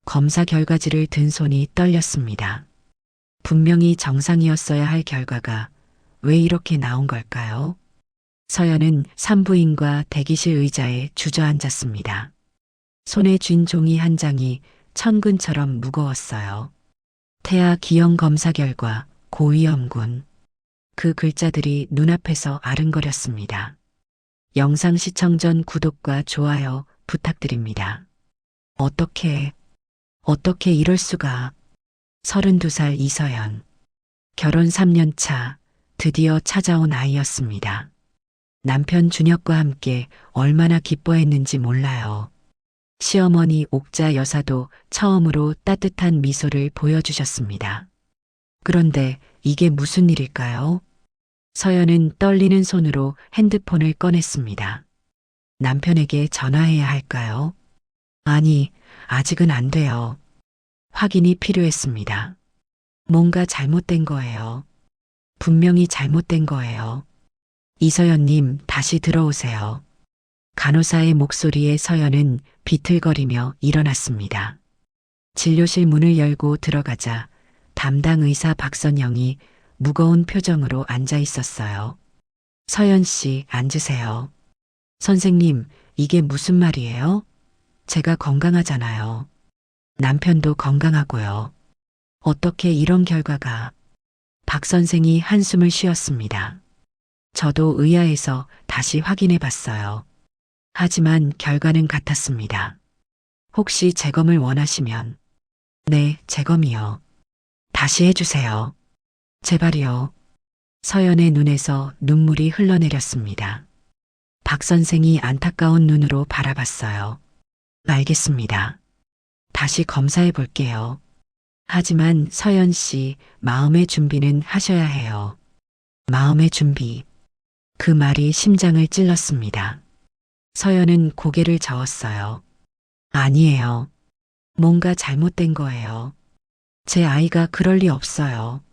검사 결과지를 든 손이 떨렸습니다. 분명히 정상이었어야 할 결과가 왜 이렇게 나온 걸까요? 서연은 산부인과 대기실 의자에 주저앉았습니다. 손에 쥔 종이 한 장이 천근처럼 무거웠어요. 태아 기형 검사 결과 고위험군. 그 글자들이 눈앞에서 아른거렸습니다. 영상 시청 전 구독과 좋아요 부탁드립니다. 어떻게 이럴 수가. 32살 이서연. 결혼 3년 차 드디어 찾아온 아이였습니다. 남편 준혁과 함께 얼마나 기뻐했는지 몰라요. 시어머니 옥자 여사도 처음으로 따뜻한 미소를 보여주셨습니다. 그런데 이게 무슨 일일까요? 서연은 떨리는 손으로 핸드폰을 꺼냈습니다. 남편에게 전화해야 할까요? 아니, 아직은 안 돼요. 확인이 필요했습니다. 뭔가 잘못된 거예요. 분명히 잘못된 거예요. 이서연님, 다시 들어오세요. 간호사의 목소리에 서연은 비틀거리며 일어났습니다. 진료실 문을 열고 들어가자 담당 의사 박선영이 무거운 표정으로 앉아 있었어요. 서연 씨, 앉으세요. 선생님, 이게 무슨 말이에요? 제가 건강하잖아요. 남편도 건강하고요. 어떻게 이런 결과가. 박 선생이 한숨을 쉬었습니다. 저도 의아해서 다시 확인해 봤어요. 하지만 결과는 같았습니다. 혹시 재검을 원하시면. 네, 재검이요. 다시 해주세요. 제발이요. 서연의 눈에서 눈물이 흘러내렸습니다. 박 선생이 안타까운 눈으로 바라봤어요. 알겠습니다. 다시 검사해 볼게요. 하지만 서연 씨, 마음의 준비는 하셔야 해요. 마음의 준비. 그 말이 심장을 찔렀습니다. 서연은 고개를 저었어요. 아니에요. 뭔가 잘못된 거예요. 제 아이가 그럴 리 없어요.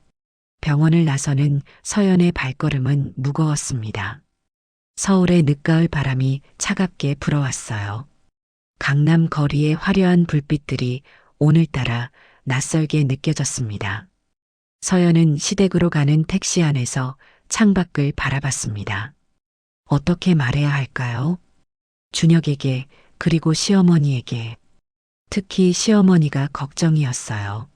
병원을 나서는 서연의 발걸음은 무거웠습니다. 서울의 늦가을 바람이 차갑게 불어왔어요. 강남 거리의 화려한 불빛들이 오늘따라 낯설게 느껴졌습니다. 서연은 시댁으로 가는 택시 안에서 창밖을 바라봤습니다. 어떻게 말해야 할까요? 준혁에게, 그리고 시어머니에게. 특히 시어머니가 걱정이었어요.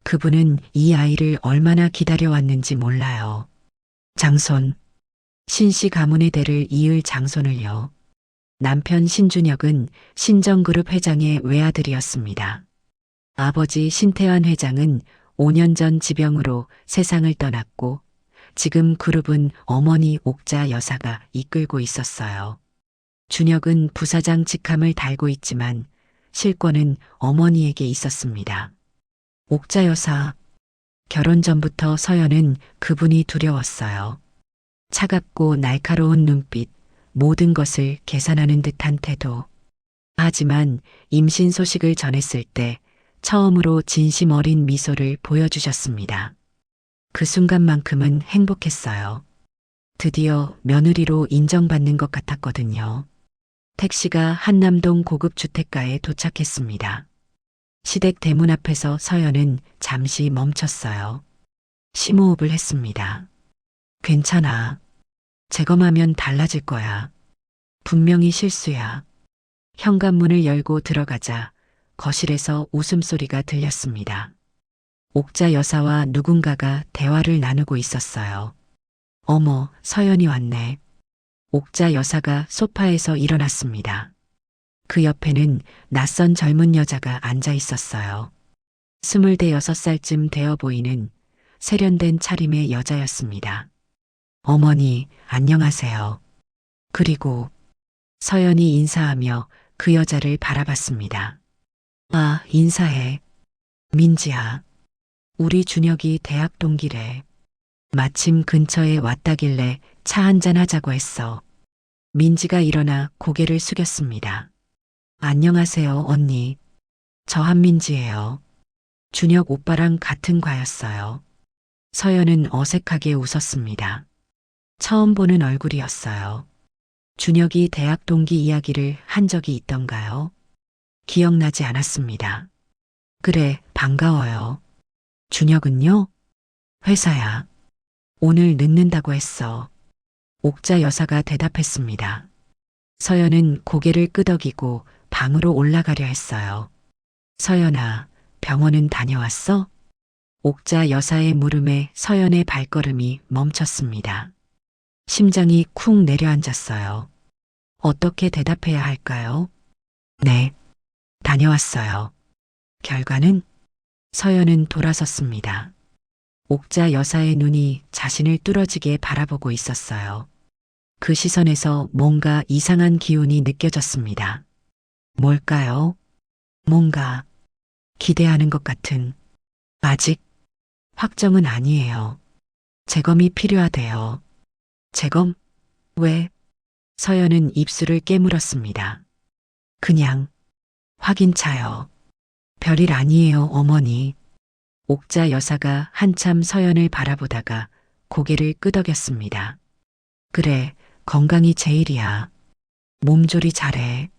그분은 이 아이를 얼마나 기다려왔는지 몰라요. 장손. 신씨 가문의 대를 이을 장손을요. 남편 신준혁은 신정그룹 회장의 외아들이었습니다. 아버지 신태환 회장은 5년 전 지병으로 세상을 떠났고 지금 그룹은 어머니 옥자 여사가 이끌고 있었어요. 준혁은 부사장 직함을 달고 있지만 실권은 어머니에게 있었습니다. 옥자 여사. 결혼 전부터 서연은 그분이 두려웠어요. 차갑고 날카로운 눈빛, 모든 것을 계산하는 듯한 태도. 하지만 임신 소식을 전했을 때 처음으로 진심 어린 미소를 보여주셨습니다. 그 순간만큼은 행복했어요. 드디어 며느리로 인정받는 것 같았거든요. 택시가 한남동 고급 주택가에 도착했습니다. 시댁 대문 앞에서 서연은 잠시 멈췄어요. 심호흡을 했습니다. 괜찮아. 재검하면 달라질 거야. 분명히 실수야. 현관문을 열고 들어가자 거실에서 웃음소리가 들렸습니다. 옥자 여사와 누군가가 대화를 나누고 있었어요. 어머, 서연이 왔네. 옥자 여사가 소파에서 일어났습니다. 그 옆에는 낯선 젊은 여자가 앉아 있었어요. 26살쯤 되어 보이는 세련된 차림의 여자였습니다. 어머니, 안녕하세요. 그리고 서연이 인사하며 그 여자를 바라봤습니다. 아, 인사해. 민지야. 우리 준혁이 대학 동기래. 마침 근처에 왔다길래 차 한잔 하자고 했어. 민지가 일어나 고개를 숙였습니다. 안녕하세요, 언니. 저 한민지예요. 준혁 오빠랑 같은 과였어요. 서연은 어색하게 웃었습니다. 처음 보는 얼굴이었어요. 준혁이 대학 동기 이야기를 한 적이 있던가요? 기억나지 않았습니다. 그래, 반가워요. 준혁은요? 회사야. 오늘 늦는다고 했어. 옥자 여사가 대답했습니다. 서연은 고개를 끄덕이고 방으로 올라가려 했어요. 서연아, 병원은 다녀왔어? 옥자 여사의 물음에 서연의 발걸음이 멈췄습니다. 심장이 쿵 내려앉았어요. 어떻게 대답해야 할까요? 네, 다녀왔어요. 결과는? 서연은 돌아섰습니다. 옥자 여사의 눈이 자신을 뚫어지게 바라보고 있었어요. 그 시선에서 뭔가 이상한 기운이 느껴졌습니다. 뭘까요? 뭔가 기대하는 것 같은. 아직 확정은 아니에요. 재검이 필요하대요. 재검? 왜? 서연은 입술을 깨물었습니다. 그냥 확인차요. 별일 아니에요, 어머니. 옥자 여사가 한참 서연을 바라보다가 고개를 끄덕였습니다. 그래, 건강이 제일이야. 몸조리 잘해.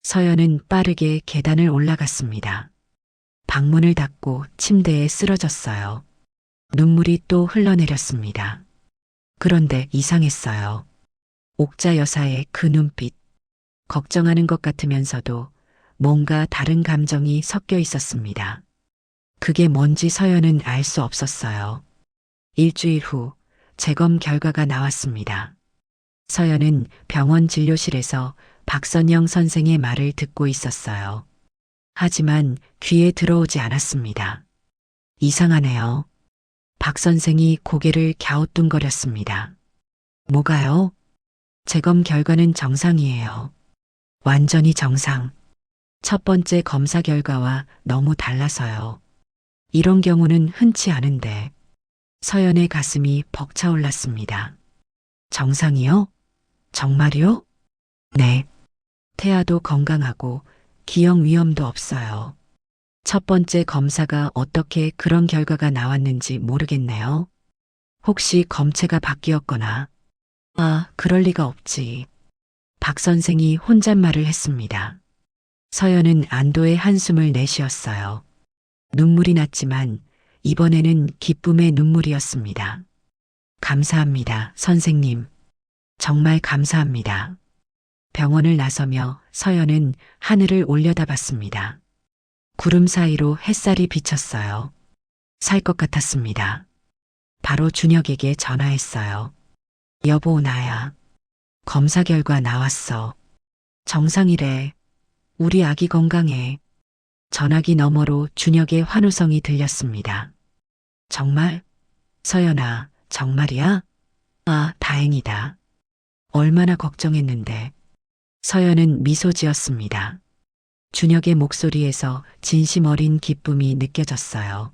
서연은 빠르게 계단을 올라갔습니다. 방문을 닫고 침대에 쓰러졌어요. 눈물이 또 흘러내렸습니다. 그런데 이상했어요. 옥자 여사의 그 눈빛, 걱정하는 것 같으면서도 뭔가 다른 감정이 섞여 있었습니다. 그게 뭔지 서연은 알 수 없었어요. 일주일 후 재검 결과가 나왔습니다. 서연은 병원 진료실에서 박선영 선생의 말을 듣고 있었어요. 하지만 귀에 들어오지 않았습니다. 이상하네요. 박 선생이 고개를 갸우뚱거렸습니다. 뭐가요? 재검 결과는 정상이에요. 완전히 정상. 첫 번째 검사 결과와 너무 달라서요. 이런 경우는 흔치 않은데. 서연의 가슴이 벅차올랐습니다. 정상이요? 정말이요? 네. 태아도 건강하고 기형 위험도 없어요. 첫 번째 검사가 어떻게 그런 결과가 나왔는지 모르겠네요. 혹시 검체가 바뀌었거나. 아, 그럴 리가 없지. 박 선생이 혼잣말을 했습니다. 서연은 안도의 한숨을 내쉬었어요. 눈물이 났지만 이번에는 기쁨의 눈물이었습니다. 감사합니다, 선생님. 정말 감사합니다. 병원을 나서며 서연은 하늘을 올려다봤습니다. 구름 사이로 햇살이 비쳤어요. 살 것 같았습니다. 바로 준혁에게 전화했어요. 여보, 나야. 검사 결과 나왔어. 정상이래. 우리 아기 건강해. 전화기 너머로 준혁의 환호성이 들렸습니다. 정말? 서연아, 정말이야? 아, 다행이다. 얼마나 걱정했는데. 서연은 미소 지었습니다. 준혁의 목소리에서 진심 어린 기쁨이 느껴졌어요.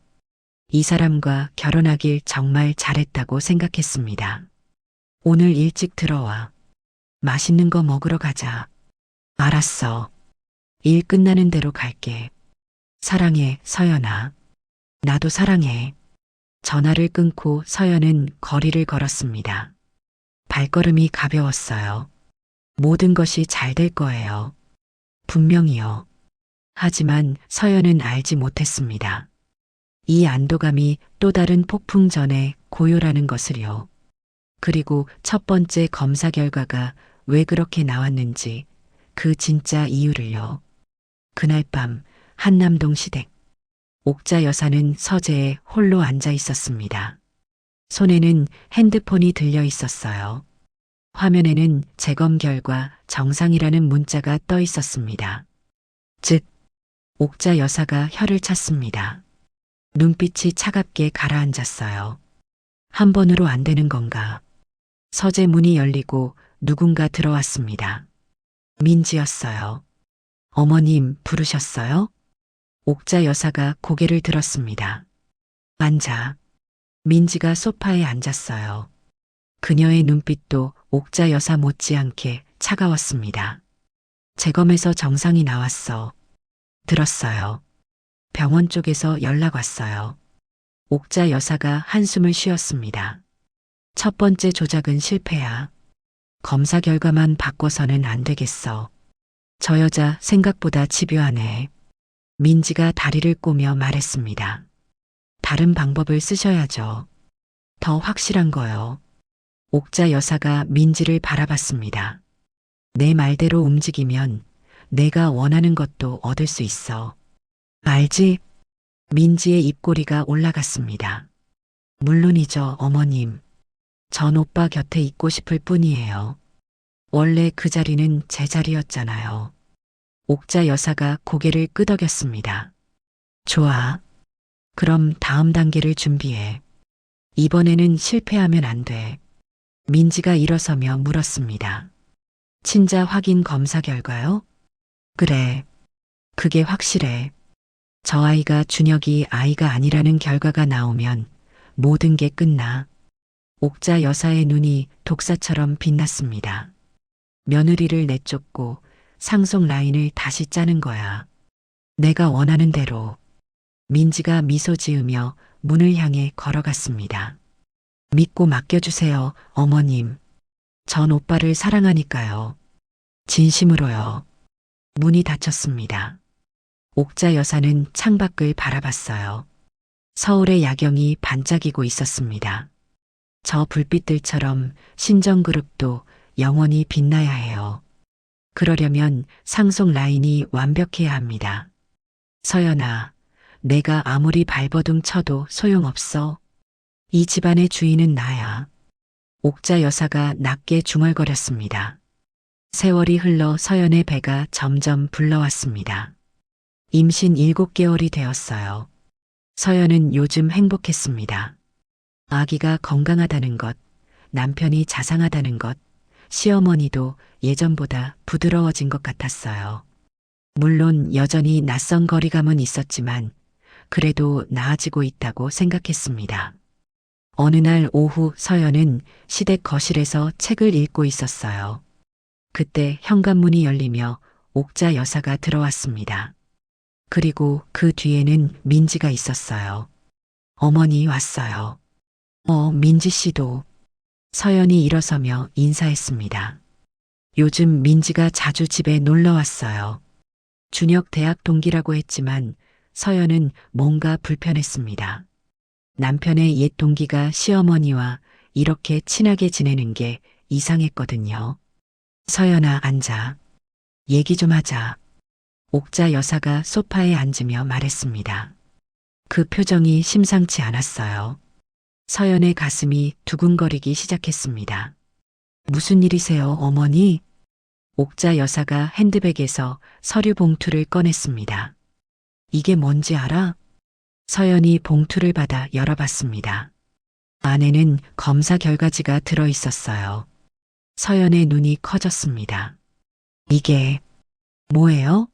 이 사람과 결혼하길 정말 잘했다고 생각했습니다. 오늘 일찍 들어와. 맛있는 거 먹으러 가자. 알았어. 일 끝나는 대로 갈게. 사랑해, 서연아. 나도 사랑해. 전화를 끊고 서연은 거리를 걸었습니다. 발걸음이 가벼웠어요. 모든 것이 잘 될 거예요. 분명히요. 하지만 서연은 알지 못했습니다. 이 안도감이 또 다른 폭풍 전에 고요라는 것을요. 그리고 첫 번째 검사 결과가 왜 그렇게 나왔는지 그 진짜 이유를요. 그날 밤 한남동 시댁. 옥자 여사는 서재에 홀로 앉아 있었습니다. 손에는 핸드폰이 들려 있었어요. 화면에는 재검 결과 정상이라는 문자가 떠 있었습니다. 즉, 옥자 여사가 혀를 찼습니다. 눈빛이 차갑게 가라앉았어요. 한 번으로 안 되는 건가? 서재 문이 열리고 누군가 들어왔습니다. 민지였어요. 어머님 부르셨어요? 옥자 여사가 고개를 들었습니다. 앉아. 민지가 소파에 앉았어요. 그녀의 눈빛도 옥자 여사 못지않게 차가웠습니다. 재검에서 정상이 나왔어. 들었어요. 병원 쪽에서 연락 왔어요. 옥자 여사가 한숨을 쉬었습니다. 첫 번째 조작은 실패야. 검사 결과만 바꿔서는 안 되겠어. 저 여자 생각보다 집요하네. 민지가 다리를 꼬며 말했습니다. 다른 방법을 쓰셔야죠. 더 확실한 거요. 옥자 여사가 민지를 바라봤습니다. 내 말대로 움직이면 내가 원하는 것도 얻을 수 있어. 알지? 민지의 입꼬리가 올라갔습니다. 물론이죠, 어머님. 전 오빠 곁에 있고 싶을 뿐이에요. 원래 그 자리는 제 자리였잖아요. 옥자 여사가 고개를 끄덕였습니다. 좋아. 그럼 다음 단계를 준비해. 이번에는 실패하면 안 돼. 민지가 일어서며 물었습니다. 친자 확인 검사 결과요? 그래. 그게 확실해. 저 아이가 준혁이 아이가 아니라는 결과가 나오면 모든 게 끝나. 옥자 여사의 눈이 독사처럼 빛났습니다. 며느리를 내쫓고 상속 라인을 다시 짜는 거야. 내가 원하는 대로. 민지가 미소 지으며 문을 향해 걸어갔습니다. 믿고 맡겨주세요, 어머님. 전 오빠를 사랑하니까요. 진심으로요. 문이 닫혔습니다. 옥자 여사는 창밖을 바라봤어요. 서울의 야경이 반짝이고 있었습니다. 저 불빛들처럼 신정그룹도 영원히 빛나야 해요. 그러려면 상속 라인이 완벽해야 합니다. 서연아, 내가 아무리 발버둥 쳐도 소용없어. 이 집안의 주인은 나야. 옥자 여사가 낮게 중얼거렸습니다. 세월이 흘러 서연의 배가 점점 불러왔습니다. 임신 7개월이 되었어요. 서연은 요즘 행복했습니다. 아기가 건강하다는 것, 남편이 자상하다는 것, 시어머니도 예전보다 부드러워진 것 같았어요. 물론 여전히 낯선 거리감은 있었지만 그래도 나아지고 있다고 생각했습니다. 어느 날 오후 서연은 시댁 거실에서 책을 읽고 있었어요. 그때 현관문이 열리며 옥자 여사가 들어왔습니다. 그리고 그 뒤에는 민지가 있었어요. 어머니 왔어요. 민지 씨도. 서연이 일어서며 인사했습니다. 요즘 민지가 자주 집에 놀러 왔어요. 준혁 대학 동기라고 했지만 서연은 뭔가 불편했습니다. 남편의 옛 동기가 시어머니와 이렇게 친하게 지내는 게 이상했거든요. 서연아, 앉아. 얘기 좀 하자. 옥자 여사가 소파에 앉으며 말했습니다. 그 표정이 심상치 않았어요. 서연의 가슴이 두근거리기 시작했습니다. 무슨 일이세요, 어머니? 옥자 여사가 핸드백에서 서류 봉투를 꺼냈습니다. 이게 뭔지 알아? 서연이 봉투를 받아 열어봤습니다. 안에는 검사 결과지가 들어 있었어요. 서연의 눈이 커졌습니다. 이게 뭐예요?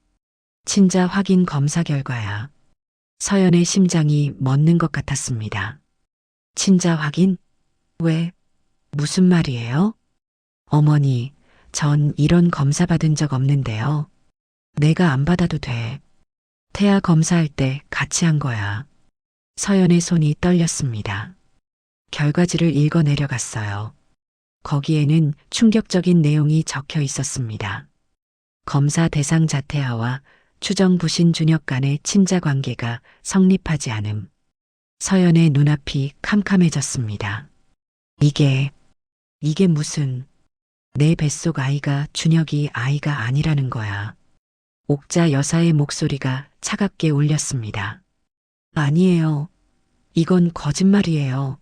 친자 확인 검사 결과야. 서연의 심장이 멎는 것 같았습니다. 친자 확인? 왜? 무슨 말이에요? 어머니, 전 이런 검사 받은 적 없는데요. 내가 안 받아도 돼. 태아 검사할 때 같이 한 거야. 서연의 손이 떨렸습니다. 결과지를 읽어 내려갔어요. 거기에는 충격적인 내용이 적혀 있었습니다. 검사 대상 자태아와 추정 부신 준혁 간의 친자 관계가 성립하지 않음. 서연의 눈앞이 캄캄해졌습니다. 이게 무슨, 내 뱃속 아이가 준혁이 아이가 아니라는 거야. 옥자 여사의 목소리가 차갑게 울렸습니다. 아니에요. 이건 거짓말이에요.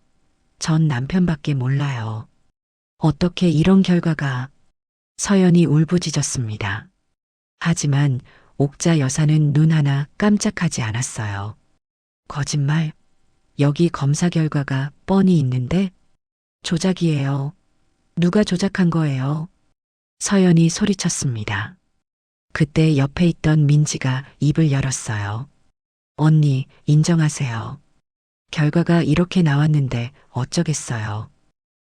전 남편밖에 몰라요. 어떻게 이런 결과가. 서연이 울부짖었습니다. 하지만 옥자 여사는 눈 하나 깜짝하지 않았어요. 거짓말? 여기 검사 결과가 뻔히 있는데? 조작이에요. 누가 조작한 거예요? 서연이 소리쳤습니다. 그때 옆에 있던 민지가 입을 열었어요. 언니, 인정하세요. 결과가 이렇게 나왔는데 어쩌겠어요.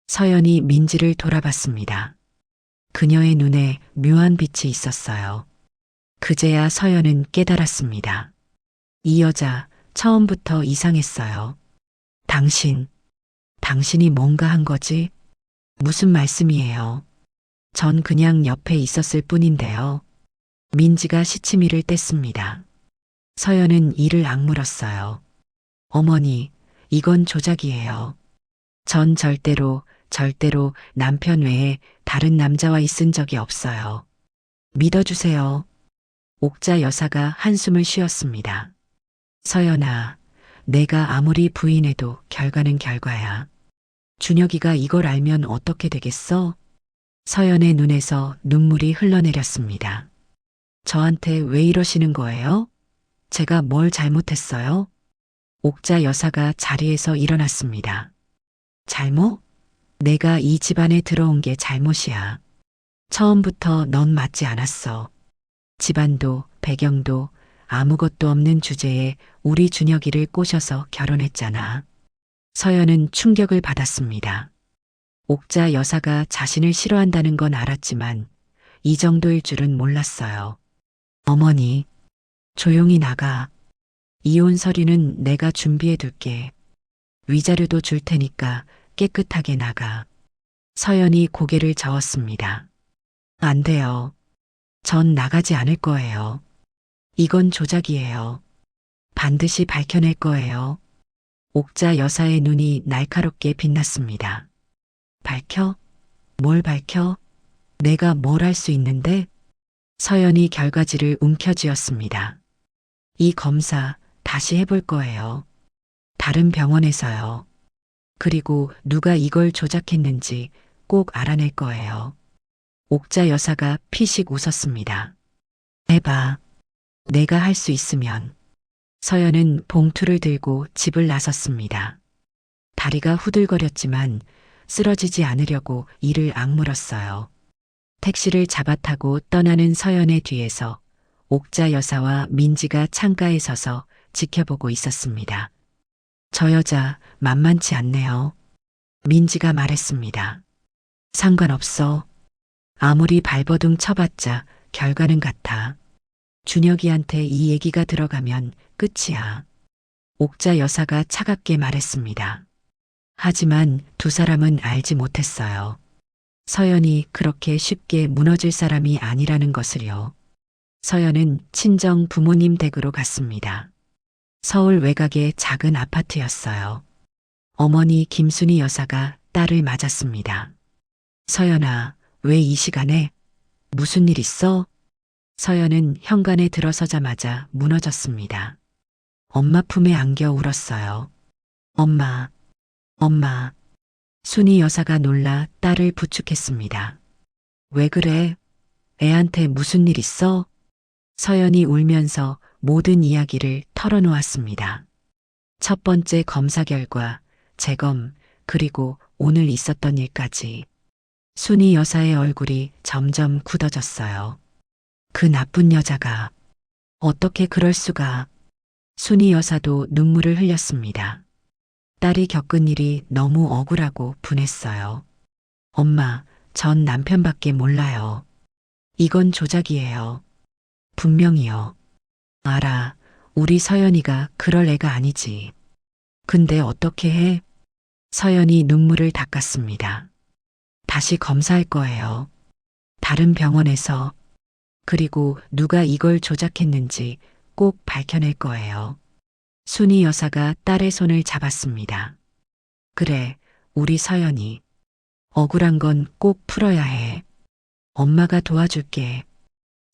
서연이 민지를 돌아봤습니다. 그녀의 눈에 묘한 빛이 있었어요. 그제야 서연은 깨달았습니다. 이 여자 처음부터 이상했어요. 당신이 뭔가 한 거지? 무슨 말씀이에요? 전 그냥 옆에 있었을 뿐인데요. 민지가 시치미를 뗐습니다. 서연은 이를 악물었어요. 어머니, 이건 조작이에요. 전 절대로 남편 외에 다른 남자와 있은 적이 없어요. 믿어주세요. 옥자 여사가 한숨을 쉬었습니다. 서연아, 내가 아무리 부인해도 결과는 결과야. 준혁이가 이걸 알면 어떻게 되겠어? 서연의 눈에서 눈물이 흘러내렸습니다. 저한테 왜 이러시는 거예요? 제가 뭘 잘못했어요? 옥자 여사가 자리에서 일어났습니다. 잘못? 내가 이 집안에 들어온 게 잘못이야. 처음부터 넌 맞지 않았어. 집안도 배경도 아무것도 없는 주제에 우리 준혁이를 꼬셔서 결혼했잖아. 서연은 충격을 받았습니다. 옥자 여사가 자신을 싫어한다는 건 알았지만 이 정도일 줄은 몰랐어요. 어머니, 조용히 나가. 이혼 서류는 내가 준비해 둘게. 위자료도 줄 테니까 깨끗하게 나가. 서연이 고개를 저었습니다. 안 돼요. 전 나가지 않을 거예요. 이건 조작이에요. 반드시 밝혀낼 거예요. 옥자 여사의 눈이 날카롭게 빛났습니다. 밝혀? 뭘 밝혀? 내가 뭘 할 수 있는데? 서연이 결과지를 움켜쥐었습니다. 이 검사 다시 해볼 거예요. 다른 병원에서요. 그리고 누가 이걸 조작했는지 꼭 알아낼 거예요. 옥자 여사가 피식 웃었습니다. 해봐. 내가 할 수 있으면. 서연은 봉투를 들고 집을 나섰습니다. 다리가 후들거렸지만 쓰러지지 않으려고 이를 악물었어요. 택시를 잡아타고 떠나는 서연의 뒤에서 옥자 여사와 민지가 창가에 서서 지켜보고 있었습니다. 저 여자 만만치 않네요. 민지가 말했습니다. 상관없어. 아무리 발버둥 쳐봤자 결과는 같아. 준혁이한테 이 얘기가 들어가면 끝이야. 옥자 여사가 차갑게 말했습니다. 하지만 두 사람은 알지 못했어요. 서연이 그렇게 쉽게 무너질 사람이 아니라는 것을요. 서연은 친정 부모님 댁으로 갔습니다. 서울 외곽의 작은 아파트였어요. 어머니 김순희 여사가 딸을 맞았습니다. 서연아, 왜 이 시간에? 무슨 일 있어? 서연은 현관에 들어서자마자 무너졌습니다. 엄마 품에 안겨 울었어요. 엄마. 순희 여사가 놀라 딸을 부축했습니다. 왜 그래? 애한테 무슨 일 있어? 서연이 울면서 모든 이야기를 털어놓았습니다. 첫 번째 검사 결과, 재검, 그리고 오늘 있었던 일까지. 순희 여사의 얼굴이 점점 굳어졌어요. 그 나쁜 여자가 어떻게 그럴 수가. 순희 여사도 눈물을 흘렸습니다. 딸이 겪은 일이 너무 억울하고 분했어요. 엄마, 전 남편밖에 몰라요. 이건 조작이에요. 분명히요. 알아. 우리 서연이가 그럴 애가 아니지. 근데 어떻게 해? 서연이 눈물을 닦았습니다. 다시 검사할 거예요. 다른 병원에서. 그리고 누가 이걸 조작했는지 꼭 밝혀낼 거예요. 순희 여사가 딸의 손을 잡았습니다. 그래, 우리 서연이. 억울한 건 꼭 풀어야 해. 엄마가 도와줄게.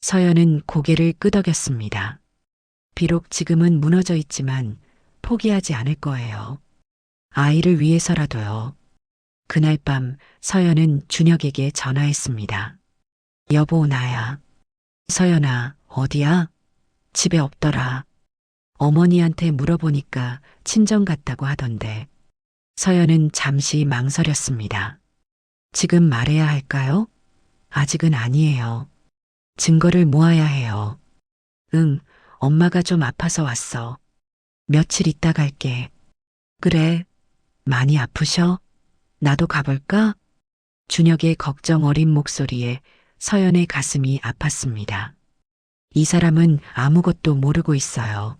서연은 고개를 끄덕였습니다. 비록 지금은 무너져 있지만 포기하지 않을 거예요. 아이를 위해서라도요. 그날 밤 서연은 준혁에게 전화했습니다. 여보, 나야. 서연아, 어디야? 집에 없더라. 어머니한테 물어보니까 친정 갔다고 하던데. 서연은 잠시 망설였습니다. 지금 말해야 할까요? 아직은 아니에요. 증거를 모아야 해요. 응, 엄마가 좀 아파서 왔어. 며칠 있다 갈게. 그래, 많이 아프셔? 나도 가볼까? 준혁의 걱정 어린 목소리에 서연의 가슴이 아팠습니다. 이 사람은 아무것도 모르고 있어요.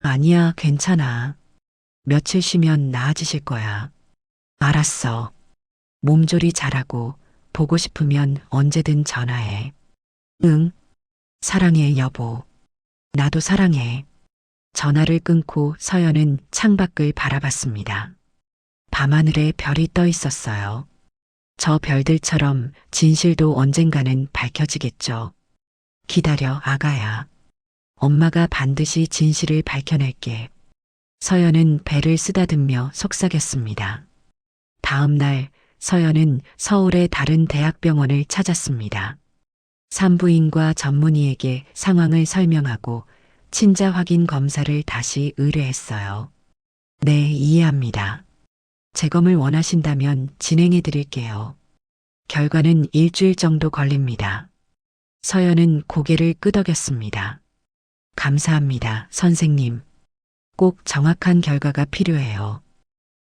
아니야, 괜찮아. 며칠 쉬면 나아지실 거야. 알았어. 몸조리 잘하고 보고 싶으면 언제든 전화해. 응. 사랑해, 여보. 나도 사랑해. 전화를 끊고 서연은 창밖을 바라봤습니다. 밤하늘에 별이 떠 있었어요. 저 별들처럼 진실도 언젠가는 밝혀지겠죠. 기다려, 아가야. 엄마가 반드시 진실을 밝혀낼게. 서연은 배를 쓰다듬며 속삭였습니다. 다음 날 서연은 서울의 다른 대학병원을 찾았습니다. 산부인과 전문의에게 상황을 설명하고 친자 확인 검사를 다시 의뢰했어요. 네, 이해합니다. 재검을 원하신다면 진행해 드릴게요. 결과는 일주일 정도 걸립니다. 서연은 고개를 끄덕였습니다. 감사합니다, 선생님. 꼭 정확한 결과가 필요해요.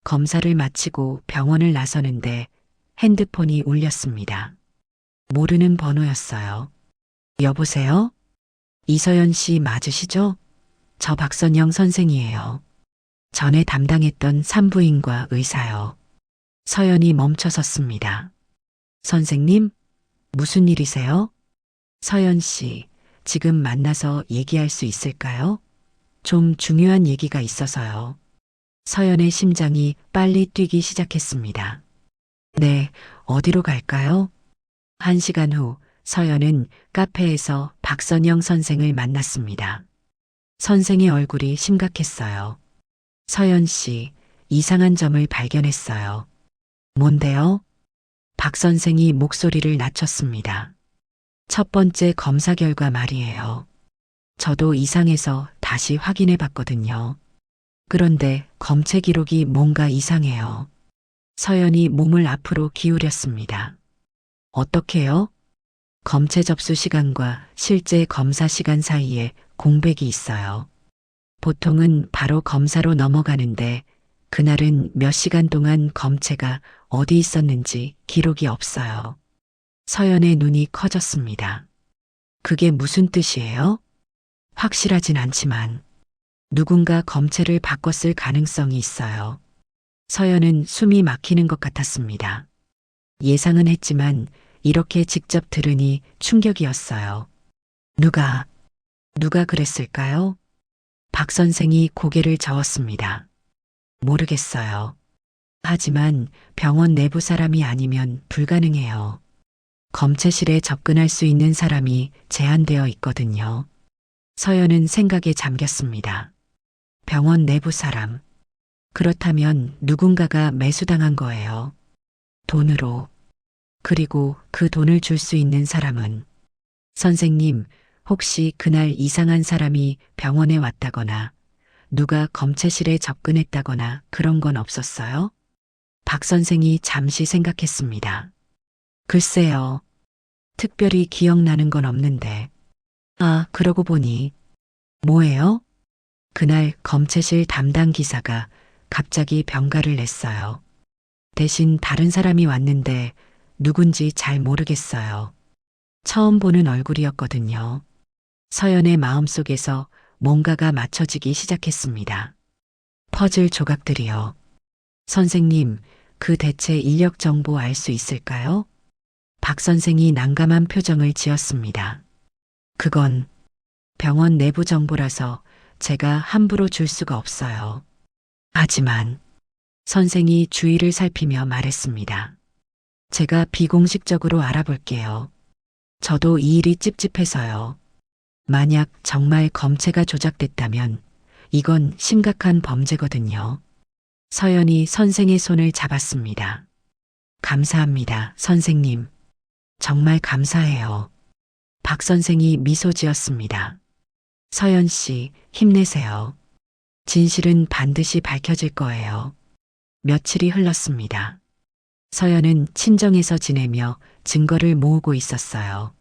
검사를 마치고 병원을 나서는데 핸드폰이 울렸습니다. 모르는 번호였어요. 여보세요? 이서연 씨 맞으시죠? 저 박선영 선생이에요. 전에 담당했던 산부인과 의사요. 서연이 멈춰섰습니다. 선생님? 무슨 일이세요? 서연 씨, 지금 만나서 얘기할 수 있을까요? 좀 중요한 얘기가 있어서요. 서연의 심장이 빨리 뛰기 시작했습니다. 네, 어디로 갈까요? 1시간 후 서연은 카페에서 박선영 선생을 만났습니다. 선생의 얼굴이 심각했어요. 서연 씨, 이상한 점을 발견했어요. 뭔데요? 박 선생이 목소리를 낮췄습니다. 첫 번째 검사 결과 말이에요. 저도 이상해서 다시 확인해 봤거든요. 그런데 검체 기록이 뭔가 이상해요. 서연이 몸을 앞으로 기울였습니다. 어떻게요? 검체 접수 시간과 실제 검사 시간 사이에 공백이 있어요. 보통은 바로 검사로 넘어가는데 그날은 몇 시간 동안 검체가 어디 있었는지 기록이 없어요. 서연의 눈이 커졌습니다. 그게 무슨 뜻이에요? 확실하진 않지만 누군가 검체를 바꿨을 가능성이 있어요. 서연은 숨이 막히는 것 같았습니다. 예상은 했지만 이렇게 직접 들으니 충격이었어요. 누가 그랬을까요? 박 선생이 고개를 저었습니다. 모르겠어요. 하지만 병원 내부 사람이 아니면 불가능해요. 검체실에 접근할 수 있는 사람이 제한되어 있거든요. 서연은 생각에 잠겼습니다. 병원 내부 사람. 그렇다면 누군가가 매수당한 거예요. 돈으로. 그리고 그 돈을 줄 수 있는 사람은 선생님, 혹시 그날 이상한 사람이 병원에 왔다거나 누가 검체실에 접근했다거나 그런 건 없었어요? 박 선생이 잠시 생각했습니다. 글쎄요. 특별히 기억나는 건 없는데. 아, 그러고 보니. 뭐예요? 그날 검체실 담당 기사가 갑자기 병가를 냈어요. 대신 다른 사람이 왔는데 누군지 잘 모르겠어요. 처음 보는 얼굴이었거든요. 서연의 마음속에서 뭔가가 맞춰지기 시작했습니다. 퍼즐 조각들이요. 선생님, 그 대체 인력 정보 알 수 있을까요? 박 선생이 난감한 표정을 지었습니다. 그건 병원 내부 정보라서 제가 함부로 줄 수가 없어요. 하지만 선생이 주위를 살피며 말했습니다. 제가 비공식적으로 알아볼게요. 저도 이 일이 찝찝해서요. 만약 정말 검체가 조작됐다면 이건 심각한 범죄거든요. 서연이 선생의 손을 잡았습니다. 감사합니다, 선생님. 정말 감사해요. 박 선생이 미소 지었습니다. 서연 씨, 힘내세요. 진실은 반드시 밝혀질 거예요. 며칠이 흘렀습니다. 서연은 친정에서 지내며 증거를 모으고 있었어요.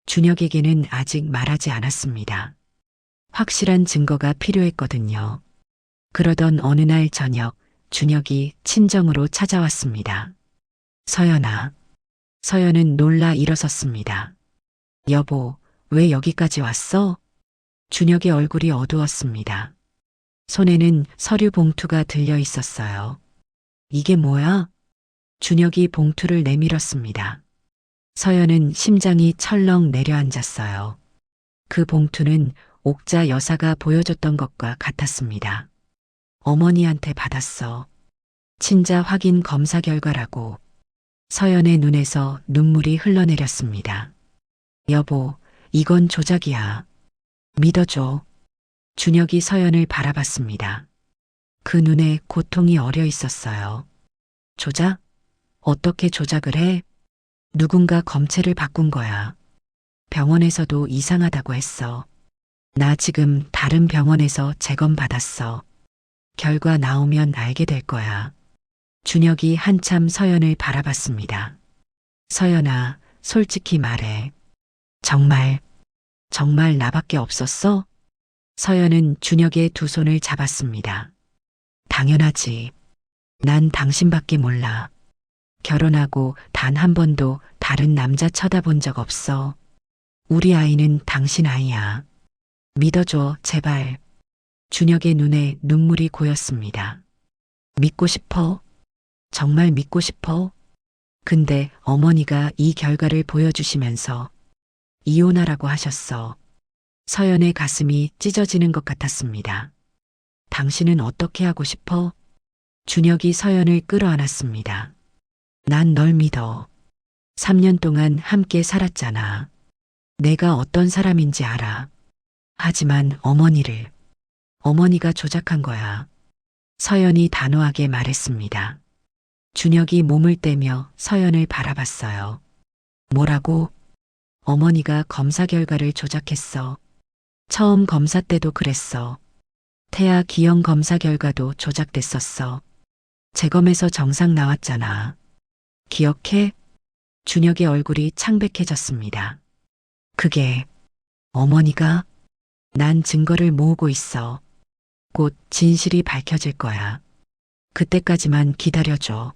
준혁에게는 아직 말하지 않았습니다. 확실한 증거가 필요했거든요. 그러던 어느 날 저녁, 준혁이 친정으로 찾아왔습니다. 서연아. 서연은 놀라 일어섰습니다. 여보, 왜 여기까지 왔어? 준혁의 얼굴이 어두웠습니다. 손에는 서류 봉투가 들려 있었어요. 이게 뭐야? 준혁이 봉투를 내밀었습니다. 서연은 심장이 철렁 내려앉았어요. 그 봉투는 옥자 여사가 보여줬던 것과 같았습니다. 어머니한테 받았어. 친자 확인 검사 결과라고. 서연의 눈에서 눈물이 흘러내렸습니다. 여보, 이건 조작이야. 믿어줘. 준혁이 서연을 바라봤습니다. 그 눈에 고통이 어려 있었어요. 조작? 어떻게 조작을 해? 누군가 검체를 바꾼 거야. 병원에서도 이상하다고 했어. 나 지금 다른 병원에서 재검 받았어. 결과 나오면 알게 될 거야. 준혁이 한참 서연을 바라봤습니다. 서연아, 솔직히 말해. 정말 나밖에 없었어? 서연은 준혁의 두 손을 잡았습니다. 당연하지. 난 당신밖에 몰라. 결혼하고 단 한 번도 다른 남자 쳐다본 적 없어. 우리 아이는 당신 아이야. 믿어줘, 제발. 준혁의 눈에 눈물이 고였습니다. 믿고 싶어? 정말 믿고 싶어? 근데 어머니가 이 결과를 보여주시면서 이혼하라고 하셨어. 서연의 가슴이 찢어지는 것 같았습니다. 당신은 어떻게 하고 싶어? 준혁이 서연을 끌어안았습니다. 난 널 믿어. 3년 동안 함께 살았잖아. 내가 어떤 사람인지 알아. 하지만 어머니가 조작한 거야. 서연이 단호하게 말했습니다. 준혁이 몸을 떼며 서연을 바라봤어요. 뭐라고? 어머니가 검사 결과를 조작했어. 처음 검사 때도 그랬어. 태아 기형 검사 결과도 조작됐었어. 재검에서 정상 나왔잖아. 기억해? 준혁의 얼굴이 창백해졌습니다. 그게 어머니가? 난 증거를 모으고 있어. 곧 진실이 밝혀질 거야. 그때까지만 기다려줘.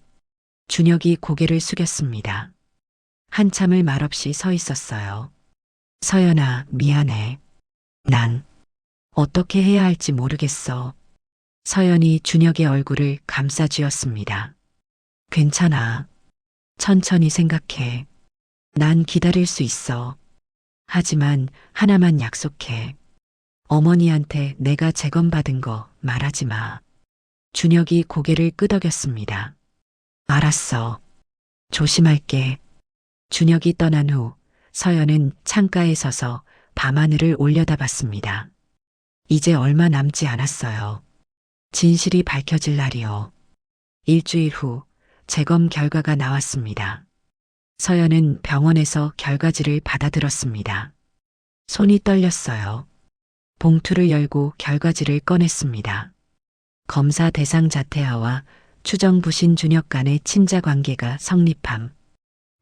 준혁이 고개를 숙였습니다. 한참을 말없이 서 있었어요. 서연아, 미안해. 난 어떻게 해야 할지 모르겠어. 서연이 준혁의 얼굴을 감싸 쥐었습니다. 괜찮아. 천천히 생각해. 난 기다릴 수 있어. 하지만 하나만 약속해. 어머니한테 내가 재검받은 거 말하지 마. 준혁이 고개를 끄덕였습니다. 알았어. 조심할게. 준혁이 떠난 후 서연은 창가에 서서 밤하늘을 올려다봤습니다. 이제 얼마 남지 않았어요. 진실이 밝혀질 날이요. 일주일 후 재검 결과가 나왔습니다. 서연은 병원에서 결과지를 받아들었습니다. 손이 떨렸어요. 봉투를 열고 결과지를 꺼냈습니다. 검사 대상 자태아와 추정 부신 준혁 간의 친자 관계가 성립함.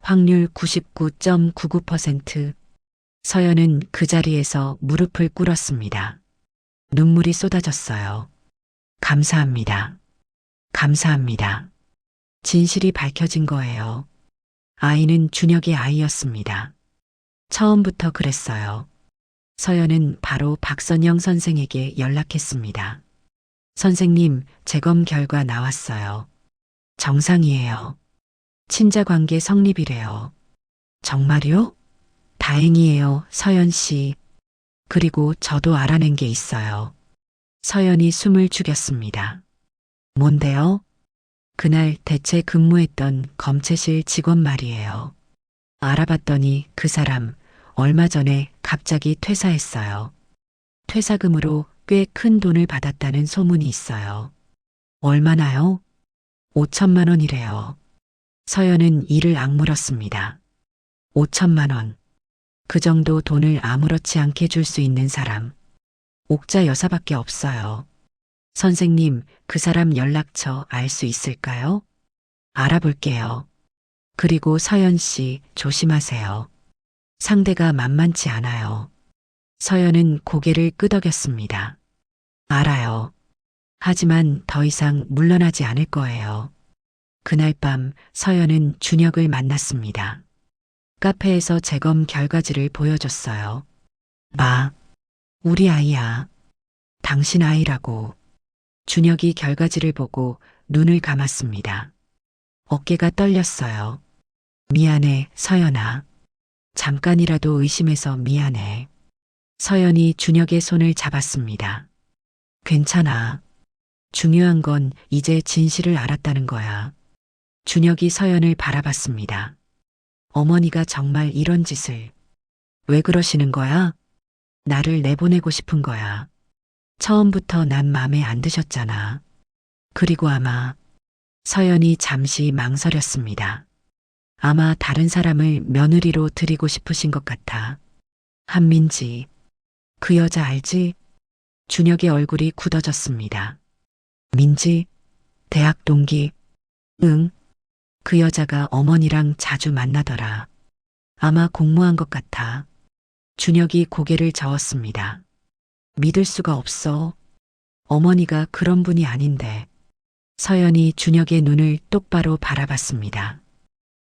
확률 99.99%. 서연은 그 자리에서 무릎을 꿇었습니다. 눈물이 쏟아졌어요. 감사합니다. 감사합니다. 진실이 밝혀진 거예요. 아이는 준혁의 아이였습니다. 처음부터 그랬어요. 서연은 바로 박선영 선생에게 연락했습니다. 선생님, 재검 결과 나왔어요. 정상이에요. 친자 관계 성립이래요. 정말요? 다행이에요, 서연 씨. 그리고 저도 알아낸 게 있어요. 서연이 숨을 죽였습니다. 뭔데요? 그날 대체 근무했던 검체실 직원 말이에요. 알아봤더니 그 사람 얼마 전에 갑자기 퇴사했어요. 퇴사금으로 꽤 큰 돈을 받았다는 소문이 있어요. 얼마나요? 5천만 원이래요. 서연은 이를 악물었습니다. 5천만 원. 그 정도 돈을 아무렇지 않게 줄 수 있는 사람. 옥자 여사밖에 없어요. 선생님, 그 사람 연락처 알 수 있을까요? 알아볼게요. 그리고 서연 씨, 조심하세요. 상대가 만만치 않아요. 서연은 고개를 끄덕였습니다. 알아요. 하지만 더 이상 물러나지 않을 거예요. 그날 밤 서연은 준혁을 만났습니다. 카페에서 재검 결과지를 보여줬어요. 마, 우리 아이야. 당신 아이라고. 준혁이 결과지를 보고 눈을 감았습니다. 어깨가 떨렸어요. 미안해, 서연아. 잠깐이라도 의심해서 미안해. 서연이 준혁의 손을 잡았습니다. 괜찮아. 중요한 건 이제 진실을 알았다는 거야. 준혁이 서연을 바라봤습니다. 어머니가 정말 이런 짓을. 왜 그러시는 거야? 나를 내보내고 싶은 거야. 처음부터 난 맘에 안 드셨잖아. 그리고 아마 서연이 잠시 망설였습니다. 아마 다른 사람을 며느리로 드리고 싶으신 것 같아. 한민지, 그 여자 알지? 준혁의 얼굴이 굳어졌습니다. 민지, 대학 동기. 응, 그 여자가 어머니랑 자주 만나더라. 아마 공모한 것 같아. 준혁이 고개를 저었습니다. 믿을 수가 없어. 어머니가 그런 분이 아닌데. 서연이 준혁의 눈을 똑바로 바라봤습니다.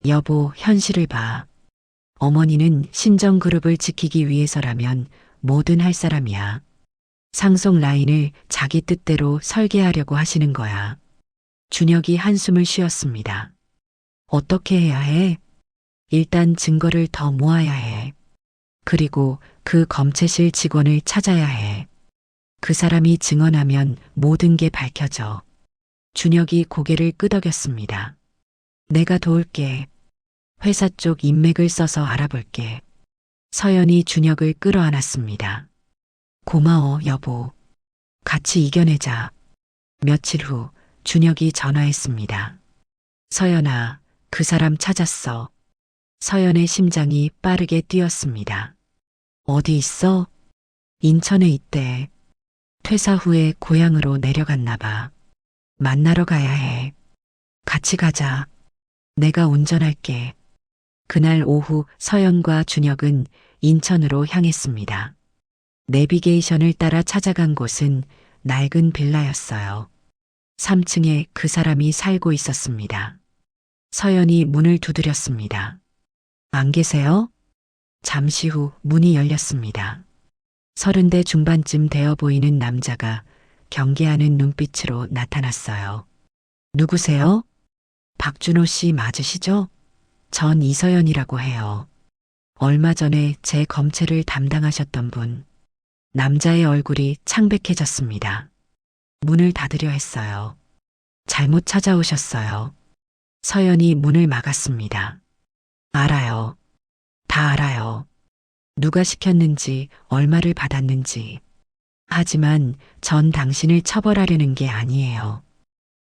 여보, 현실을 봐. 어머니는 신정그룹을 지키기 위해서라면 뭐든 할 사람이야. 상속 라인을 자기 뜻대로 설계하려고 하시는 거야. 준혁이 한숨을 쉬었습니다. 어떻게 해야 해? 일단 증거를 더 모아야 해. 그리고 그 검체실 직원을 찾아야 해. 그 사람이 증언하면 모든 게 밝혀져. 준혁이 고개를 끄덕였습니다. 내가 도울게. 회사 쪽 인맥을 써서 알아볼게. 서연이 준혁을 끌어안았습니다. 고마워, 여보. 같이 이겨내자. 며칠 후 준혁이 전화했습니다. 서연아, 그 사람 찾았어. 서연의 심장이 빠르게 뛰었습니다. 어디 있어? 인천에 있대. 퇴사 후에 고향으로 내려갔나 봐. 만나러 가야 해. 같이 가자. 내가 운전할게. 그날 오후 서연과 준혁은 인천으로 향했습니다. 내비게이션을 따라 찾아간 곳은 낡은 빌라였어요. 3층에 그 사람이 살고 있었습니다. 서연이 문을 두드렸습니다. 안 계세요? 잠시 후 문이 열렸습니다. 30대 중반쯤 되어 보이는 남자가 경계하는 눈빛으로 나타났어요. 누구세요? 박준호 씨 맞으시죠? 전 이서연이라고 해요. 얼마 전에 제 검체를 담당하셨던 분. 남자의 얼굴이 창백해졌습니다. 문을 닫으려 했어요. 잘못 찾아오셨어요. 서연이 문을 막았습니다. 알아요. 다 알아요. 누가 시켰는지, 얼마를 받았는지. 하지만 전 당신을 처벌하려는 게 아니에요.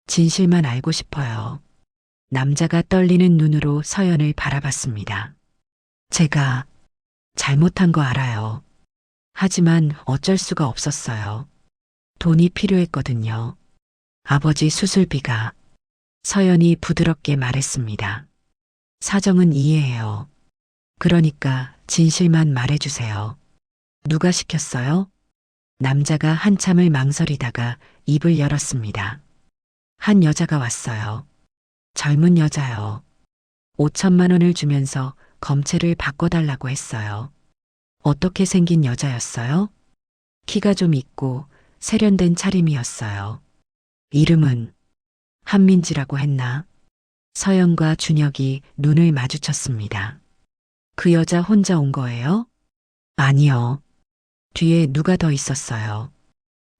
진실만 알고 싶어요. 남자가 떨리는 눈으로 서연을 바라봤습니다. 제가 잘못한 거 알아요. 하지만 어쩔 수가 없었어요. 돈이 필요했거든요. 아버지 수술비가. 서연이 부드럽게 말했습니다. 사정은 이해해요. 그러니까 진실만 말해주세요. 누가 시켰어요? 남자가 한참을 망설이다가 입을 열었습니다. 한 여자가 왔어요. 젊은 여자요. 5천만 원을 주면서 검체를 바꿔달라고 했어요. 어떻게 생긴 여자였어요? 키가 좀 있고 세련된 차림이었어요. 이름은 한민지라고 했나? 서연과 준혁이 눈을 마주쳤습니다. 그 여자 혼자 온 거예요? 아니요. 뒤에 누가 더 있었어요.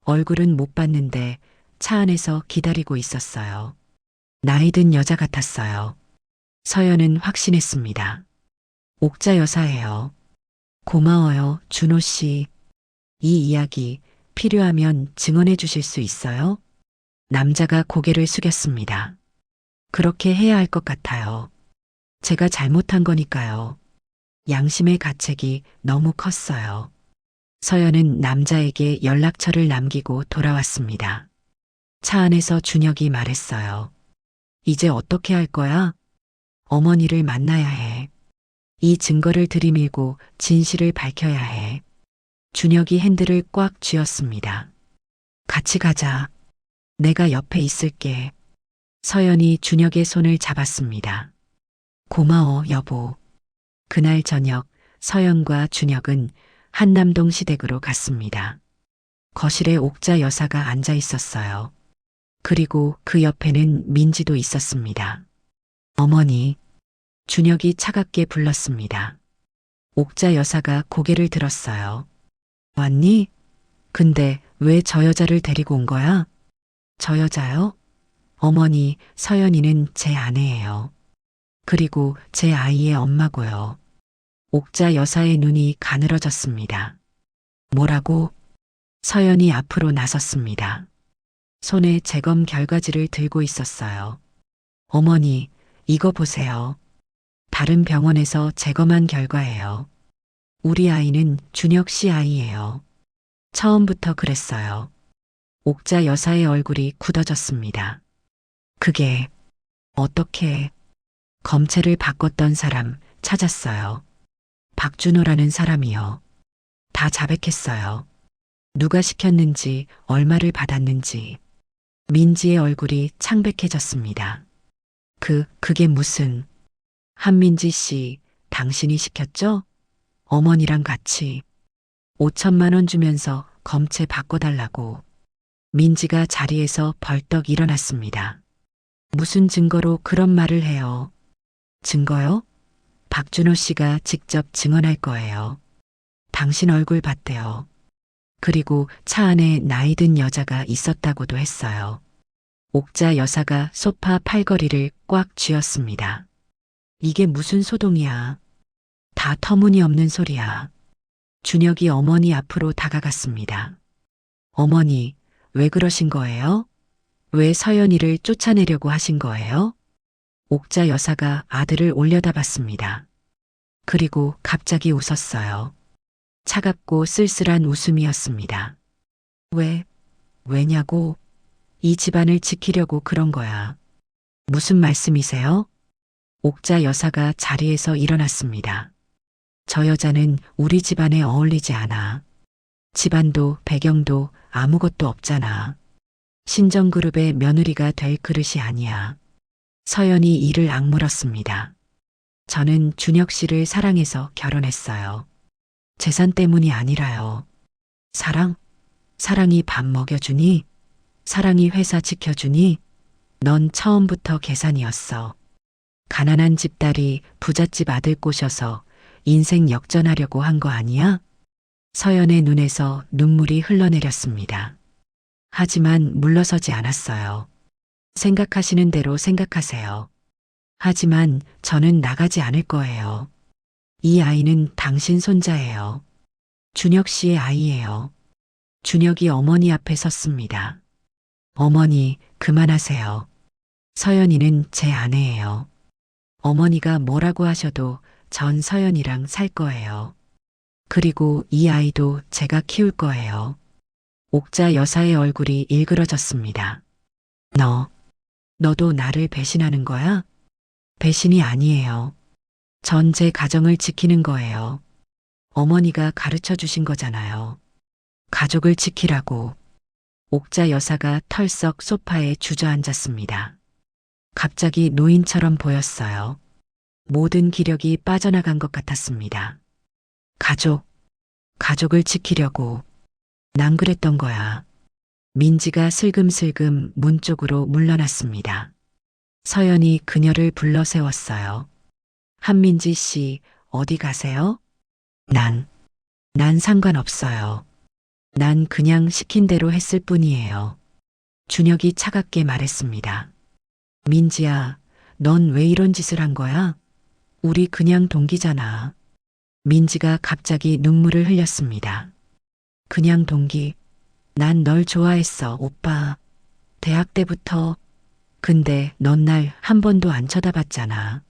얼굴은 못 봤는데 차 안에서 기다리고 있었어요. 나이 든 여자 같았어요. 서연은 확신했습니다. 옥자 여사예요. 고마워요, 준호 씨. 이 이야기 필요하면 증언해 주실 수 있어요? 남자가 고개를 숙였습니다. 그렇게 해야 할 것 같아요. 제가 잘못한 거니까요. 양심의 가책이 너무 컸어요. 서연은 남자에게 연락처를 남기고 돌아왔습니다. 차 안에서 준혁이 말했어요. 이제 어떻게 할 거야? 어머니를 만나야 해. 이 증거를 들이밀고 진실을 밝혀야 해. 준혁이 핸들을 꽉 쥐었습니다. 같이 가자. 내가 옆에 있을게. 서연이 준혁의 손을 잡았습니다. 고마워, 여보. 그날 저녁 서연과 준혁은 한남동 시댁으로 갔습니다. 거실에 옥자 여사가 앉아 있었어요. 그리고 그 옆에는 민지도 있었습니다. 어머니, 준혁이 차갑게 불렀습니다. 옥자 여사가 고개를 들었어요. 왔니? 근데 왜 저 여자를 데리고 온 거야? 저 여자요? 어머니, 서연이는 제 아내예요. 그리고 제 아이의 엄마고요. 옥자 여사의 눈이 가늘어졌습니다. 뭐라고? 서연이 앞으로 나섰습니다. 손에 재검 결과지를 들고 있었어요. 어머니, 이거 보세요. 다른 병원에서 재검한 결과예요. 우리 아이는 준혁 씨 아이예요. 처음부터 그랬어요. 옥자 여사의 얼굴이 굳어졌습니다. 그게 어떻게 검체를 바꿨던 사람 찾았어요. 박준호라는 사람이요. 다 자백했어요. 누가 시켰는지, 얼마를 받았는지. 민지의 얼굴이 창백해졌습니다. 그게 무슨. 한민지 씨, 당신이 시켰죠? 어머니랑 같이 5천만 원 주면서 검체 바꿔달라고. 민지가 자리에서 벌떡 일어났습니다. 무슨 증거로 그런 말을 해요? 증거요? 박준호 씨가 직접 증언할 거예요. 당신 얼굴 봤대요. 그리고 차 안에 나이 든 여자가 있었다고도 했어요. 옥자 여사가 소파 팔걸이를 꽉 쥐었습니다. 이게 무슨 소동이야. 다 터무니없는 소리야. 준혁이 어머니 앞으로 다가갔습니다. 어머니, 왜 그러신 거예요? 왜 서연이를 쫓아내려고 하신 거예요? 옥자 여사가 아들을 올려다봤습니다. 그리고 갑자기 웃었어요. 차갑고 쓸쓸한 웃음이었습니다. 왜냐고? 이 집안을 지키려고 그런 거야. 무슨 말씀이세요? 옥자 여사가 자리에서 일어났습니다. 저 여자는 우리 집안에 어울리지 않아. 집안도 배경도 아무것도 없잖아. 신정그룹의 며느리가 될 그릇이 아니야. 서연이 이를 악물었습니다. 저는 준혁 씨를 사랑해서 결혼했어요. 재산 때문이 아니라요. 사랑? 사랑이 밥 먹여주니? 사랑이 회사 지켜주니? 넌 처음부터 계산이었어. 가난한 집 딸이 부잣집 아들 꼬셔서 인생 역전하려고 한 거 아니야? 서연의 눈에서 눈물이 흘러내렸습니다. 하지만 물러서지 않았어요. 생각하시는 대로 생각하세요. 하지만 저는 나가지 않을 거예요. 이 아이는 당신 손자예요. 준혁 씨의 아이예요. 준혁이 어머니 앞에 섰습니다. 어머니, 그만하세요. 서연이는 제 아내예요. 어머니가 뭐라고 하셔도 전 서연이랑 살 거예요. 그리고 이 아이도 제가 키울 거예요. 옥자 여사의 얼굴이 일그러졌습니다. 너도 나를 배신하는 거야? 배신이 아니에요. 전 제 가정을 지키는 거예요. 어머니가 가르쳐 주신 거잖아요. 가족을 지키라고. 옥자 여사가 털썩 소파에 주저앉았습니다. 갑자기 노인처럼 보였어요. 모든 기력이 빠져나간 것 같았습니다. 가족을 지키려고. 난 그랬던 거야. 민지가 슬금슬금 문 쪽으로 물러났습니다. 서연이 그녀를 불러 세웠어요. 한민지 씨, 어디 가세요? 난 상관없어요. 난 그냥 시킨 대로 했을 뿐이에요. 준혁이 차갑게 말했습니다. 민지야, 넌 왜 이런 짓을 한 거야? 우리 그냥 동기잖아. 민지가 갑자기 눈물을 흘렸습니다. 그냥 동기. 난 널 좋아했어, 오빠. 대학 때부터. 근데 넌 날 한 번도 안 쳐다봤잖아.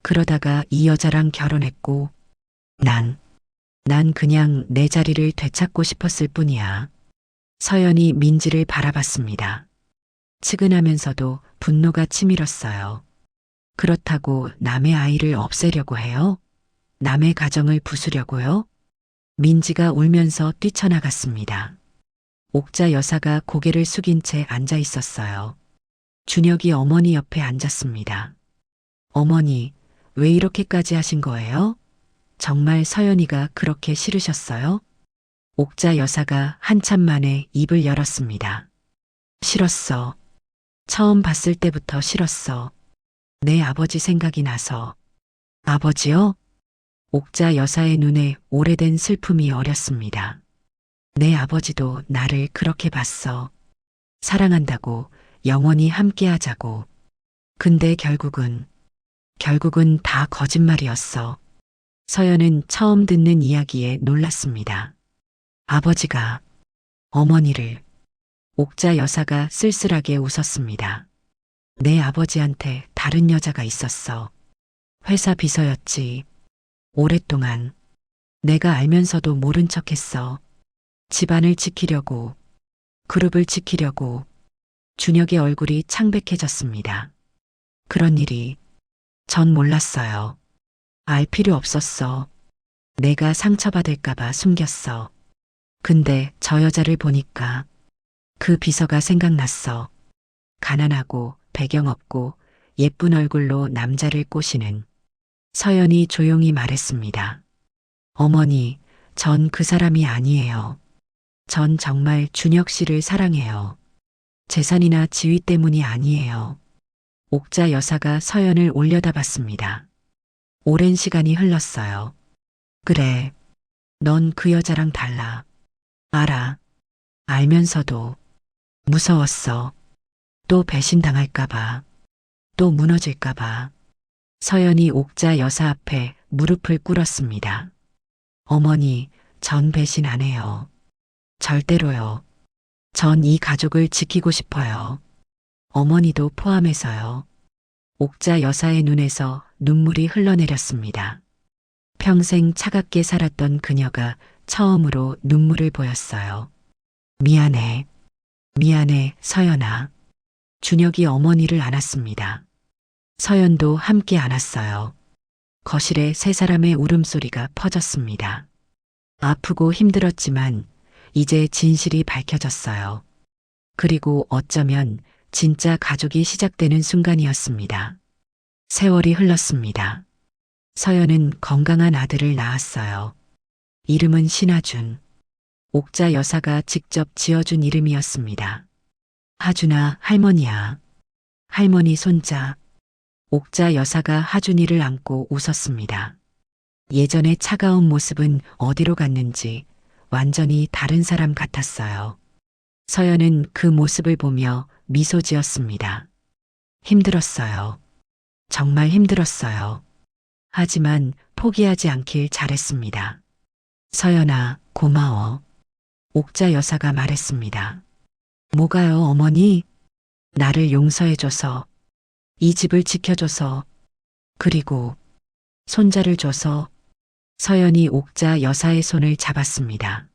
그러다가 이 여자랑 결혼했고, 난 그냥 내 자리를 되찾고 싶었을 뿐이야. 서연이 민지를 바라봤습니다. 측은하면서도 분노가 치밀었어요. 그렇다고 남의 아이를 없애려고 해요? 남의 가정을 부수려고요? 민지가 울면서 뛰쳐나갔습니다. 옥자 여사가 고개를 숙인 채 앉아 있었어요. 준혁이 어머니 옆에 앉았습니다. 어머니, 왜 이렇게까지 하신 거예요? 정말 서연이가 그렇게 싫으셨어요? 옥자 여사가 한참 만에 입을 열었습니다. 싫었어. 처음 봤을 때부터 싫었어. 내 아버지 생각이 나서. 아버지요? 옥자 여사의 눈에 오래된 슬픔이 어렸습니다. 내 아버지도 나를 그렇게 봤어. 사랑한다고, 영원히 함께 하자고. 근데 결국은 다 거짓말이었어. 서연은 처음 듣는 이야기에 놀랐습니다. 아버지가 어머니를, 옥자 여사가 쓸쓸하게 웃었습니다. 내 아버지한테 다른 여자가 있었어. 회사 비서였지. 오랫동안 내가 알면서도 모른 척했어. 집안을 지키려고, 그룹을 지키려고. 준혁의 얼굴이 창백해졌습니다. 그런 일이 전 몰랐어요. 알 필요 없었어. 내가 상처받을까봐 숨겼어. 근데 저 여자를 보니까 그 비서가 생각났어. 가난하고 배경 없고 예쁜 얼굴로 남자를 꼬시는. 서연이 조용히 말했습니다. 어머니, 전 그 사람이 아니에요. 전 정말 준혁 씨를 사랑해요. 재산이나 지위 때문이 아니에요. 옥자 여사가 서연을 올려다봤습니다. 오랜 시간이 흘렀어요. 그래, 넌 그 여자랑 달라. 알아. 알면서도 무서웠어. 또 배신당할까봐. 또 무너질까봐. 서연이 옥자 여사 앞에 무릎을 꿇었습니다. 어머니, 전 배신 안 해요. 절대로요. 전 이 가족을 지키고 싶어요. 어머니도 포함해서요. 옥자 여사의 눈에서 눈물이 흘러내렸습니다. 평생 차갑게 살았던 그녀가 처음으로 눈물을 보였어요. 미안해. 미안해, 서연아. 준혁이 어머니를 안았습니다. 서연도 함께 안았어요. 거실에 세 사람의 울음소리가 퍼졌습니다. 아프고 힘들었지만 이제 진실이 밝혀졌어요. 그리고 어쩌면 진짜 가족이 시작되는 순간이었습니다. 세월이 흘렀습니다. 서연은 건강한 아들을 낳았어요. 이름은 신하준. 옥자 여사가 직접 지어준 이름이었습니다. 하준아, 할머니야. 할머니 손자. 옥자 여사가 하준이를 안고 웃었습니다. 예전의 차가운 모습은 어디로 갔는지 완전히 다른 사람 같았어요. 서연은 그 모습을 보며 미소 지었습니다. 힘들었어요. 정말 힘들었어요. 하지만 포기하지 않길 잘했습니다. 서연아, 고마워. 옥자 여사가 말했습니다. 뭐가요, 어머니? 나를 용서해줘서, 이 집을 지켜줘서, 그리고 손자를 줘서. 서연이 옥자 여사의 손을 잡았습니다.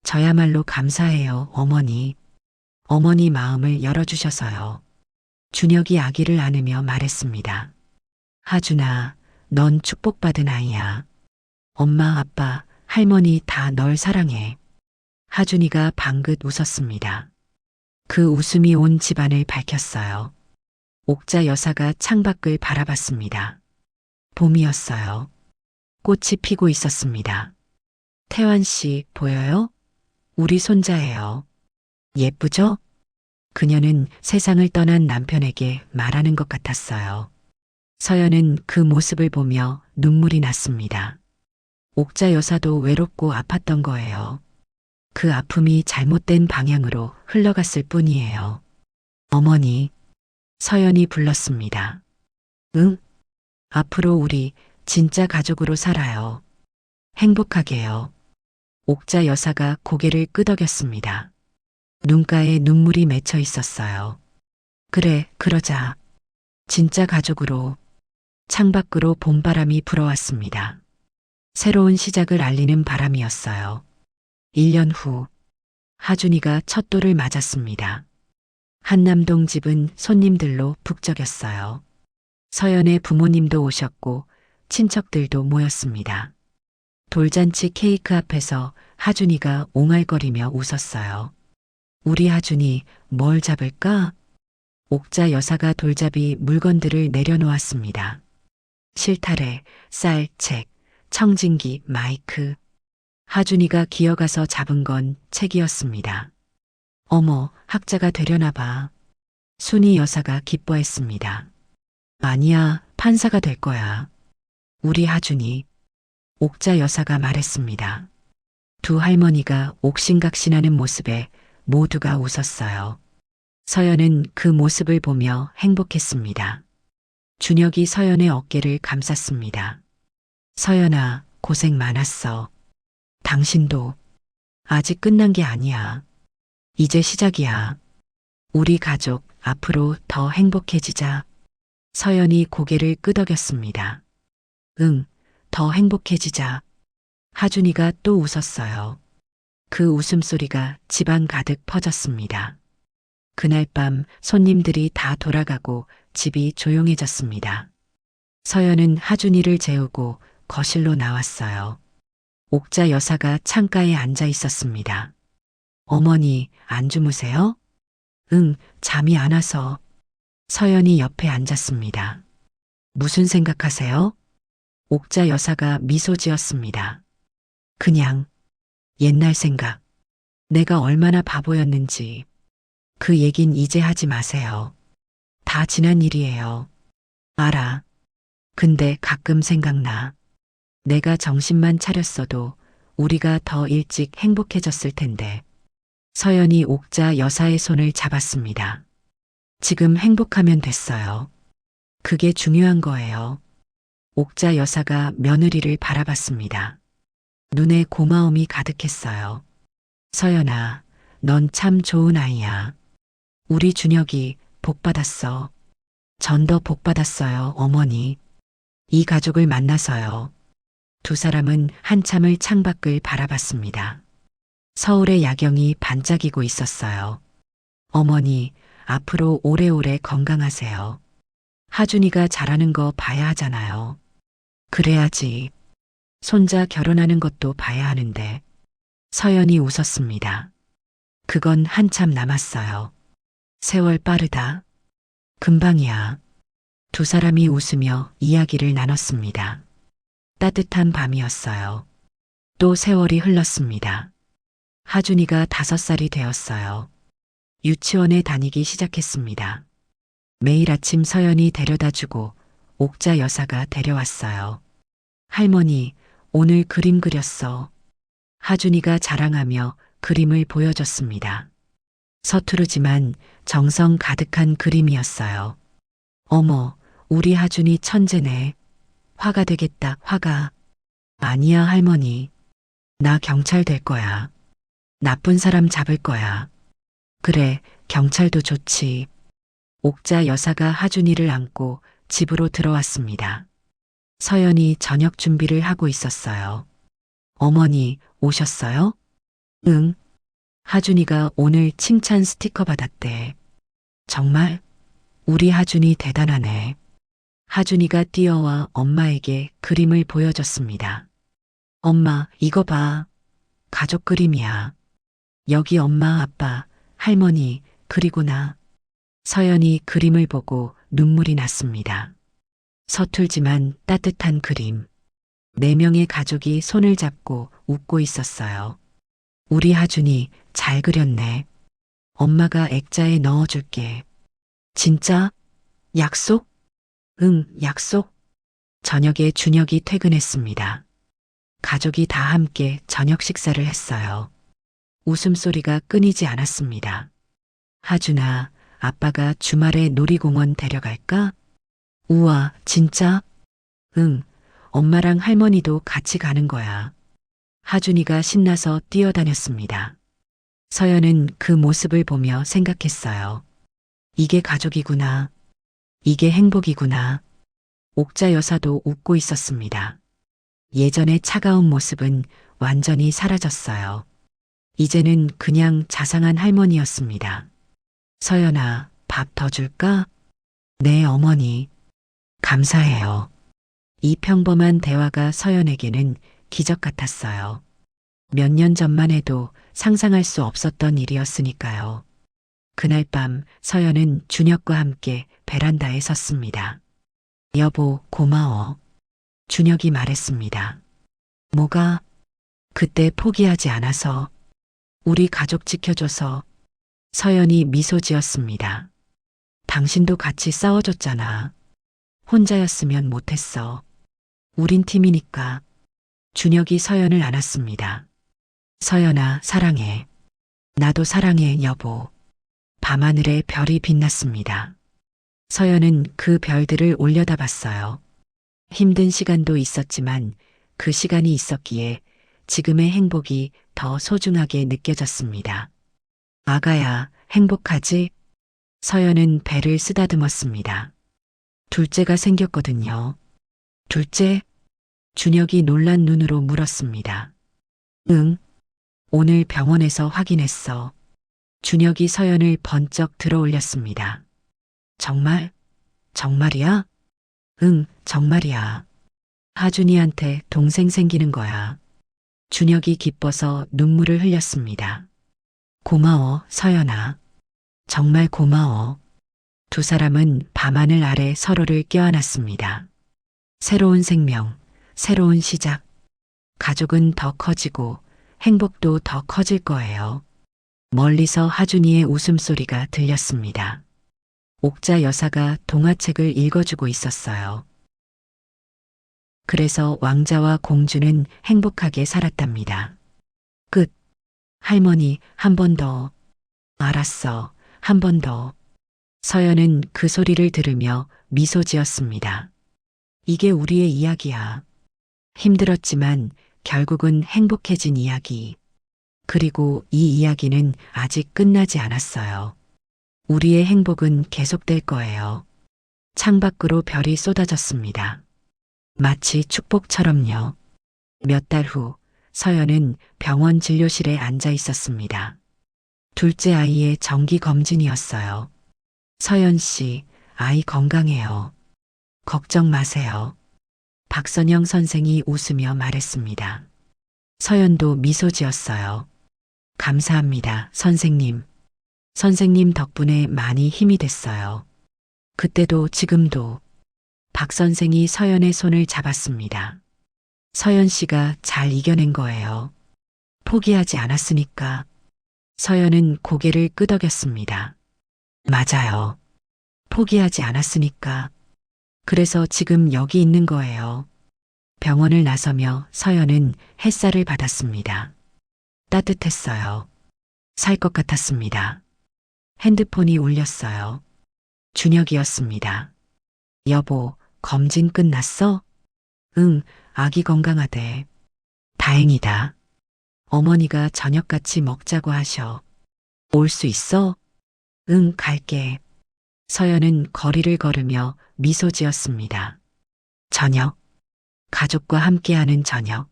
저야말로 감사해요, 어머니. 어머니 마음을 열어주셔서요. 준혁이 아기를 안으며 말했습니다. 하준아, 넌 축복받은 아이야. 엄마, 아빠, 할머니 다 널 사랑해. 하준이가 방긋 웃었습니다. 그 웃음이 온 집안을 밝혔어요. 옥자 여사가 창밖을 바라봤습니다. 봄이었어요. 꽃이 피고 있었습니다. 태환 씨, 보여요? 우리 손자예요. 예쁘죠? 그녀는 세상을 떠난 남편에게 말하는 것 같았어요. 서연은 그 모습을 보며 눈물이 났습니다. 옥자 여사도 외롭고 아팠던 거예요. 그 아픔이 잘못된 방향으로 흘러갔을 뿐이에요. 어머니, 서연이 불렀습니다. 응? 앞으로 우리 진짜 가족으로 살아요. 행복하게요. 옥자 여사가 고개를 끄덕였습니다. 눈가에 눈물이 맺혀 있었어요. 그래, 그러자. 진짜 가족으로. 창밖으로 봄바람이 불어왔습니다. 새로운 시작을 알리는 바람이었어요. 1년 후, 하준이가 첫 돌을 맞았습니다. 한남동 집은 손님들로 북적였어요. 서연의 부모님도 오셨고 친척들도 모였습니다. 돌잔치 케이크 앞에서 하준이가 옹알거리며 웃었어요. 우리 하준이 뭘 잡을까? 옥자 여사가 돌잡이 물건들을 내려놓았습니다. 실타래, 쌀, 책, 청진기, 마이크. 하준이가 기어가서 잡은 건 책이었습니다. 어머, 학자가 되려나 봐. 순이 여사가 기뻐했습니다. 아니야, 판사가 될 거야. 우리 하준이. 옥자 여사가 말했습니다. 두 할머니가 옥신각신하는 모습에 모두가 웃었어요. 서연은 그 모습을 보며 행복했습니다. 준혁이 서연의 어깨를 감쌌습니다. 서연아, 고생 많았어. 당신도 아직 끝난 게 아니야. 이제 시작이야. 우리 가족 앞으로 더 행복해지자. 서연이 고개를 끄덕였습니다. 응, 더 행복해지자. 하준이가 또 웃었어요. 그 웃음소리가 집안 가득 퍼졌습니다. 그날 밤 손님들이 다 돌아가고 집이 조용해졌습니다. 서연은 하준이를 재우고 거실로 나왔어요. 옥자 여사가 창가에 앉아 있었습니다. 어머니, 안 주무세요? 응, 잠이 안 와서. 서연이 옆에 앉았습니다. 무슨 생각하세요? 옥자 여사가 미소 지었습니다. 그냥 옛날 생각. 내가 얼마나 바보였는지. 그 얘긴 이제 하지 마세요. 다 지난 일이에요. 알아. 근데 가끔 생각나. 내가 정신만 차렸어도 우리가 더 일찍 행복해졌을 텐데. 서연이 옥자 여사의 손을 잡았습니다. 지금 행복하면 됐어요. 그게 중요한 거예요. 옥자 여사가 며느리를 바라봤습니다. 눈에 고마움이 가득했어요. 서연아, 넌 참 좋은 아이야. 우리 준혁이 복 받았어. 전 더 복 받았어요, 어머니. 이 가족을 만나서요. 두 사람은 한참을 창밖을 바라봤습니다. 서울의 야경이 반짝이고 있었어요. 어머니, 앞으로 오래오래 건강하세요. 하준이가 잘하는 거 봐야 하잖아요. 그래야지. 손자 결혼하는 것도 봐야 하는데. 서연이 웃었습니다. 그건 한참 남았어요. 세월 빠르다. 금방이야. 두 사람이 웃으며 이야기를 나눴습니다. 따뜻한 밤이었어요. 또 세월이 흘렀습니다. 하준이가 5살이 되었어요. 유치원에 다니기 시작했습니다. 매일 아침 서연이 데려다주고 옥자 여사가 데려왔어요. 할머니, 오늘 그림 그렸어. 하준이가 자랑하며 그림을 보여줬습니다. 서투르지만 정성 가득한 그림이었어요. 어머, 우리 하준이 천재네. 화가 되겠다, 화가. 아니야, 할머니. 나 경찰 될 거야. 나쁜 사람 잡을 거야. 그래, 경찰도 좋지. 옥자 여사가 하준이를 안고 집으로 들어왔습니다. 서연이 저녁 준비를 하고 있었어요. 어머니, 오셨어요? 응. 하준이가 오늘 칭찬 스티커 받았대. 정말? 우리 하준이 대단하네. 하준이가 뛰어와 엄마에게 그림을 보여줬습니다. 엄마, 이거 봐. 가족 그림이야. 여기 엄마, 아빠, 할머니, 그리고 나. 서연이 그림을 보고 눈물이 났습니다. 서툴지만 따뜻한 그림. 4명의 가족이 손을 잡고 웃고 있었어요. 우리 하준이 잘 그렸네. 엄마가 액자에 넣어줄게. 진짜? 약속? 응, 약속. 저녁에 준혁이 퇴근했습니다. 가족이 다 함께 저녁 식사를 했어요. 웃음소리가 끊이지 않았습니다. 하준아, 아빠가 주말에 놀이공원 데려갈까? 우와, 진짜? 응, 엄마랑 할머니도 같이 가는 거야. 하준이가 신나서 뛰어다녔습니다. 서연은 그 모습을 보며 생각했어요. 이게 가족이구나. 이게 행복이구나. 옥자 여사도 웃고 있었습니다. 예전의 차가운 모습은 완전히 사라졌어요. 이제는 그냥 자상한 할머니였습니다. 서연아, 밥 더 줄까? 네, 어머니. 감사해요. 이 평범한 대화가 서연에게는 기적 같았어요. 몇 년 전만 해도 상상할 수 없었던 일이었으니까요. 그날 밤 서연은 준혁과 함께 베란다에 섰습니다. 여보, 고마워. 준혁이 말했습니다. 뭐가? 그때 포기하지 않아서. 우리 가족 지켜줘서. 서연이 미소 지었습니다. 당신도 같이 싸워줬잖아. 혼자였으면 못했어. 우린 팀이니까. 준혁이 서연을 안았습니다. 서연아, 사랑해. 나도 사랑해, 여보. 밤하늘에 별이 빛났습니다. 서연은 그 별들을 올려다봤어요. 힘든 시간도 있었지만 그 시간이 있었기에 지금의 행복이 더 소중하게 느껴졌습니다. 아가야, 행복하지? 서연은 배를 쓰다듬었습니다. 둘째가 생겼거든요. 둘째? 준혁이 놀란 눈으로 물었습니다. 응, 오늘 병원에서 확인했어. 준혁이 서연을 번쩍 들어 올렸습니다. 정말? 정말이야? 응, 정말이야. 하준이한테 동생 생기는 거야. 준혁이 기뻐서 눈물을 흘렸습니다. 고마워, 서연아. 정말 고마워. 두 사람은 밤하늘 아래 서로를 껴안았습니다. 새로운 생명, 새로운 시작. 가족은 더 커지고 행복도 더 커질 거예요. 멀리서 하준이의 웃음소리가 들렸습니다. 옥자 여사가 동화책을 읽어주고 있었어요. 그래서 왕자와 공주는 행복하게 살았답니다. 끝. 할머니, 한 번 더. 알았어. 한 번 더. 서연은 그 소리를 들으며 미소 지었습니다. 이게 우리의 이야기야. 힘들었지만 결국은 행복해진 이야기. 그리고 이 이야기는 아직 끝나지 않았어요. 우리의 행복은 계속될 거예요. 창밖으로 별이 쏟아졌습니다. 마치 축복처럼요. 몇 달 후 서연은 병원 진료실에 앉아 있었습니다. 둘째 아이의 정기 검진이었어요. 서연 씨, 아이 건강해요. 걱정 마세요. 박선영 선생이 웃으며 말했습니다. 서연도 미소 지었어요. 감사합니다, 선생님. 선생님 덕분에 많이 힘이 됐어요. 그때도 지금도 박 선생이 서연의 손을 잡았습니다. 서연 씨가 잘 이겨낸 거예요. 포기하지 않았으니까. 서연은 고개를 끄덕였습니다. 맞아요. 포기하지 않았으니까. 그래서 지금 여기 있는 거예요. 병원을 나서며 서연은 햇살을 받았습니다. 따뜻했어요. 살 것 같았습니다. 핸드폰이 울렸어요. 준혁이었습니다. 여보, 검진 끝났어? 응, 아기 건강하대. 다행이다. 어머니가 저녁같이 먹자고 하셔. 올 수 있어? 응, 갈게. 서연은 거리를 걸으며 미소 지었습니다. 저녁. 가족과 함께하는 저녁.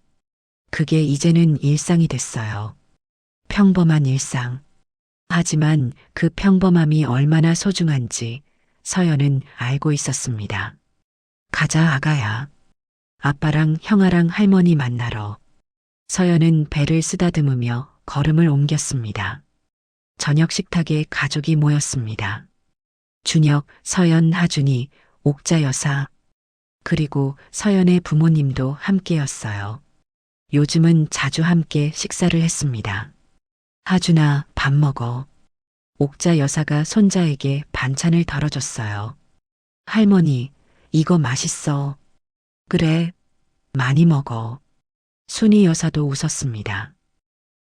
그게 이제는 일상이 됐어요. 평범한 일상. 하지만 그 평범함이 얼마나 소중한지 서연은 알고 있었습니다. 가자, 아가야. 아빠랑 형아랑 할머니 만나러. 서연은 배를 쓰다듬으며 걸음을 옮겼습니다. 저녁 식탁에 가족이 모였습니다. 준혁, 서연, 하준이, 옥자 여사, 그리고 서연의 부모님도 함께였어요. 요즘은 자주 함께 식사를 했습니다. 하준아, 밥 먹어. 옥자 여사가 손자에게 반찬을 덜어줬어요. 할머니, 이거 맛있어. 그래, 많이 먹어. 순이 여사도 웃었습니다.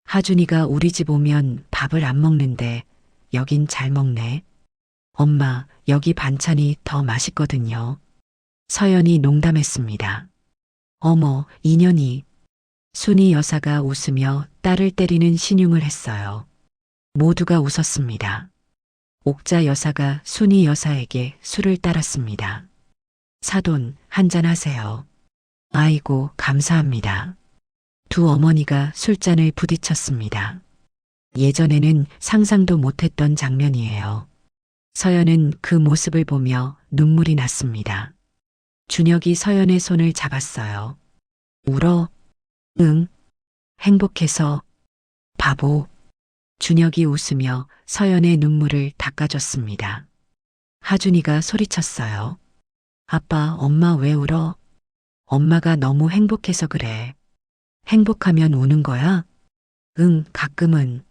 하준이가 우리 집 오면 밥을 안 먹는데 여긴 잘 먹네. 엄마, 여기 반찬이 더 맛있거든요. 서연이 농담했습니다. 어머, 인연이. 순이 여사가 웃으며 딸을 때리는 신용을 했어요. 모두가 웃었습니다. 옥자 여사가 순이 여사에게 술을 따랐습니다. 사돈, 한잔 하세요. 아이고, 감사합니다. 두 어머니가 술잔을 부딪혔습니다. 예전에는 상상도 못했던 장면이에요. 서연은 그 모습을 보며 눈물이 났습니다. 준혁이 서연의 손을 잡았어요. 울어? 응. 행복해서. 바보. 준혁이 웃으며 서연의 눈물을 닦아줬습니다. 하준이가 소리쳤어요. 아빠, 엄마 왜 울어? 엄마가 너무 행복해서 그래. 행복하면 우는 거야? 응, 가끔은.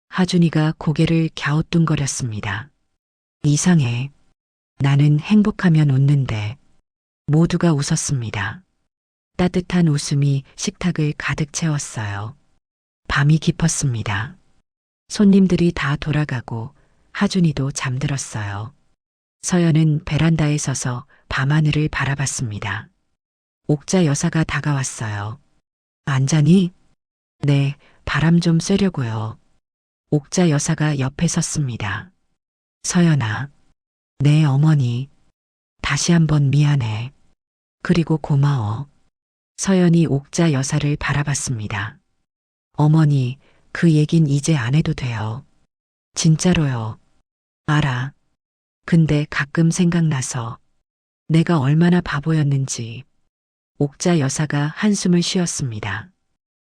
하준이가 고개를 갸우뚱거렸습니다. 이상해. 나는 행복하면 웃는데. 모두가 웃었습니다. 따뜻한 웃음이 식탁을 가득 채웠어요. 밤이 깊었습니다. 손님들이 다 돌아가고 하준이도 잠들었어요. 서연은 베란다에 서서 밤하늘을 바라봤습니다. 옥자 여사가 다가왔어요. 안 자니? 네, 바람 좀 쐬려고요. 옥자 여사가 옆에 섰습니다. 서연아, 네 어머니, 다시 한번 미안해. 그리고 고마워. 서연이 옥자 여사를 바라봤습니다. 어머니, 그 얘긴 이제 안 해도 돼요. 진짜로요. 알아. 근데 가끔 생각나서 내가 얼마나 바보였는지. 옥자 여사가 한숨을 쉬었습니다.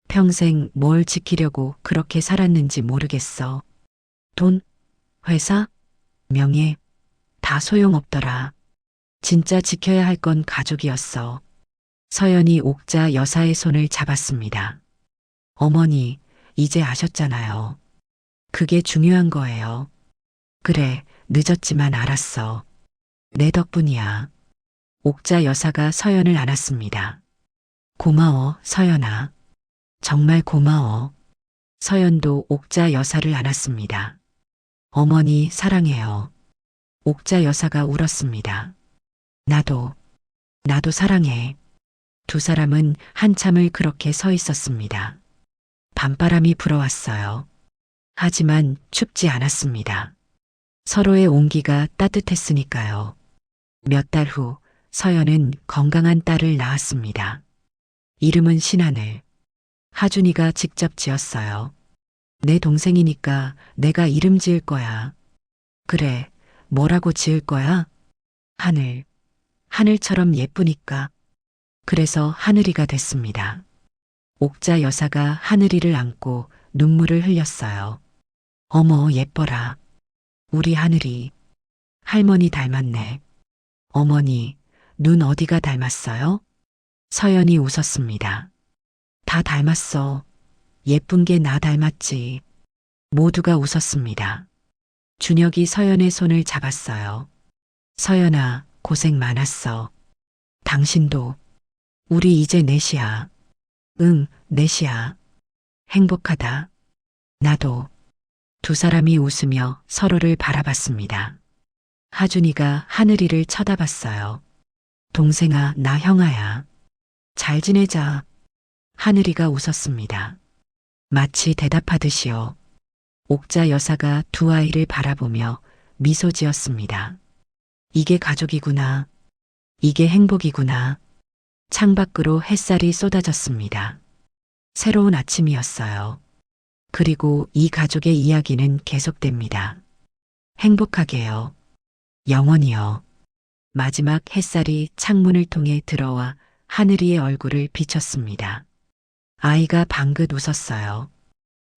평생 뭘 지키려고 그렇게 살았는지 모르겠어. 돈, 회사, 명예, 다 소용없더라. 진짜 지켜야 할 건 가족이었어. 서연이 옥자 여사의 손을 잡았습니다. 어머니, 이제 아셨잖아요. 그게 중요한 거예요. 그래, 늦었지만 알았어. 내 덕분이야. 옥자 여사가 서연을 안았습니다. 고마워, 서연아. 정말 고마워. 서연도 옥자 여사를 안았습니다. 어머니, 사랑해요. 옥자 여사가 울었습니다. 나도 사랑해. 두 사람은 한참을 그렇게 서 있었습니다. 밤바람이 불어왔어요. 하지만 춥지 않았습니다. 서로의 온기가 따뜻했으니까요. 몇 달 후 서연은 건강한 딸을 낳았습니다. 이름은 신하늘. 하준이가 직접 지었어요. 내 동생이니까 내가 이름 지을 거야. 그래, 뭐라고 지을 거야? 하늘. 하늘처럼 예쁘니까. 그래서 하늘이가 됐습니다. 옥자 여사가 하늘이를 안고 눈물을 흘렸어요. 어머, 예뻐라. 우리 하늘이. 할머니 닮았네. 어머니, 눈 어디가 닮았어요? 서연이 웃었습니다. 다 닮았어. 예쁜 게 나 닮았지. 모두가 웃었습니다. 준혁이 서연의 손을 잡았어요. 서연아, 고생 많았어. 당신도. 우리 이제 넷이야. 응, 넷이야. 행복하다. 나도. 두 사람이 웃으며 서로를 바라봤습니다. 하준이가 하늘이를 쳐다봤어요. 동생아, 나 형아야. 잘 지내자. 하늘이가 웃었습니다. 마치 대답하듯이요. 옥자 여사가 두 아이를 바라보며 미소 지었습니다. 이게 가족이구나. 이게 행복이구나. 창밖으로 햇살이 쏟아졌습니다. 새로운 아침이었어요. 그리고 이 가족의 이야기는 계속됩니다. 행복하게요. 영원히요. 마지막 햇살이 창문을 통해 들어와 하늘이의 얼굴을 비췄습니다. 아이가 방긋 웃었어요.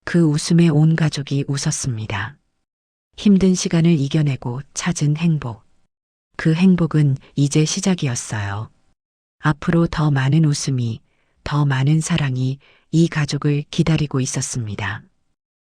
그 웃음에 온 가족이 웃었습니다. 힘든 시간을 이겨내고 찾은 행복. 그 행복은 이제 시작이었어요. 앞으로 더 많은 웃음이, 더 많은 사랑이 이 가족을 기다리고 있었습니다.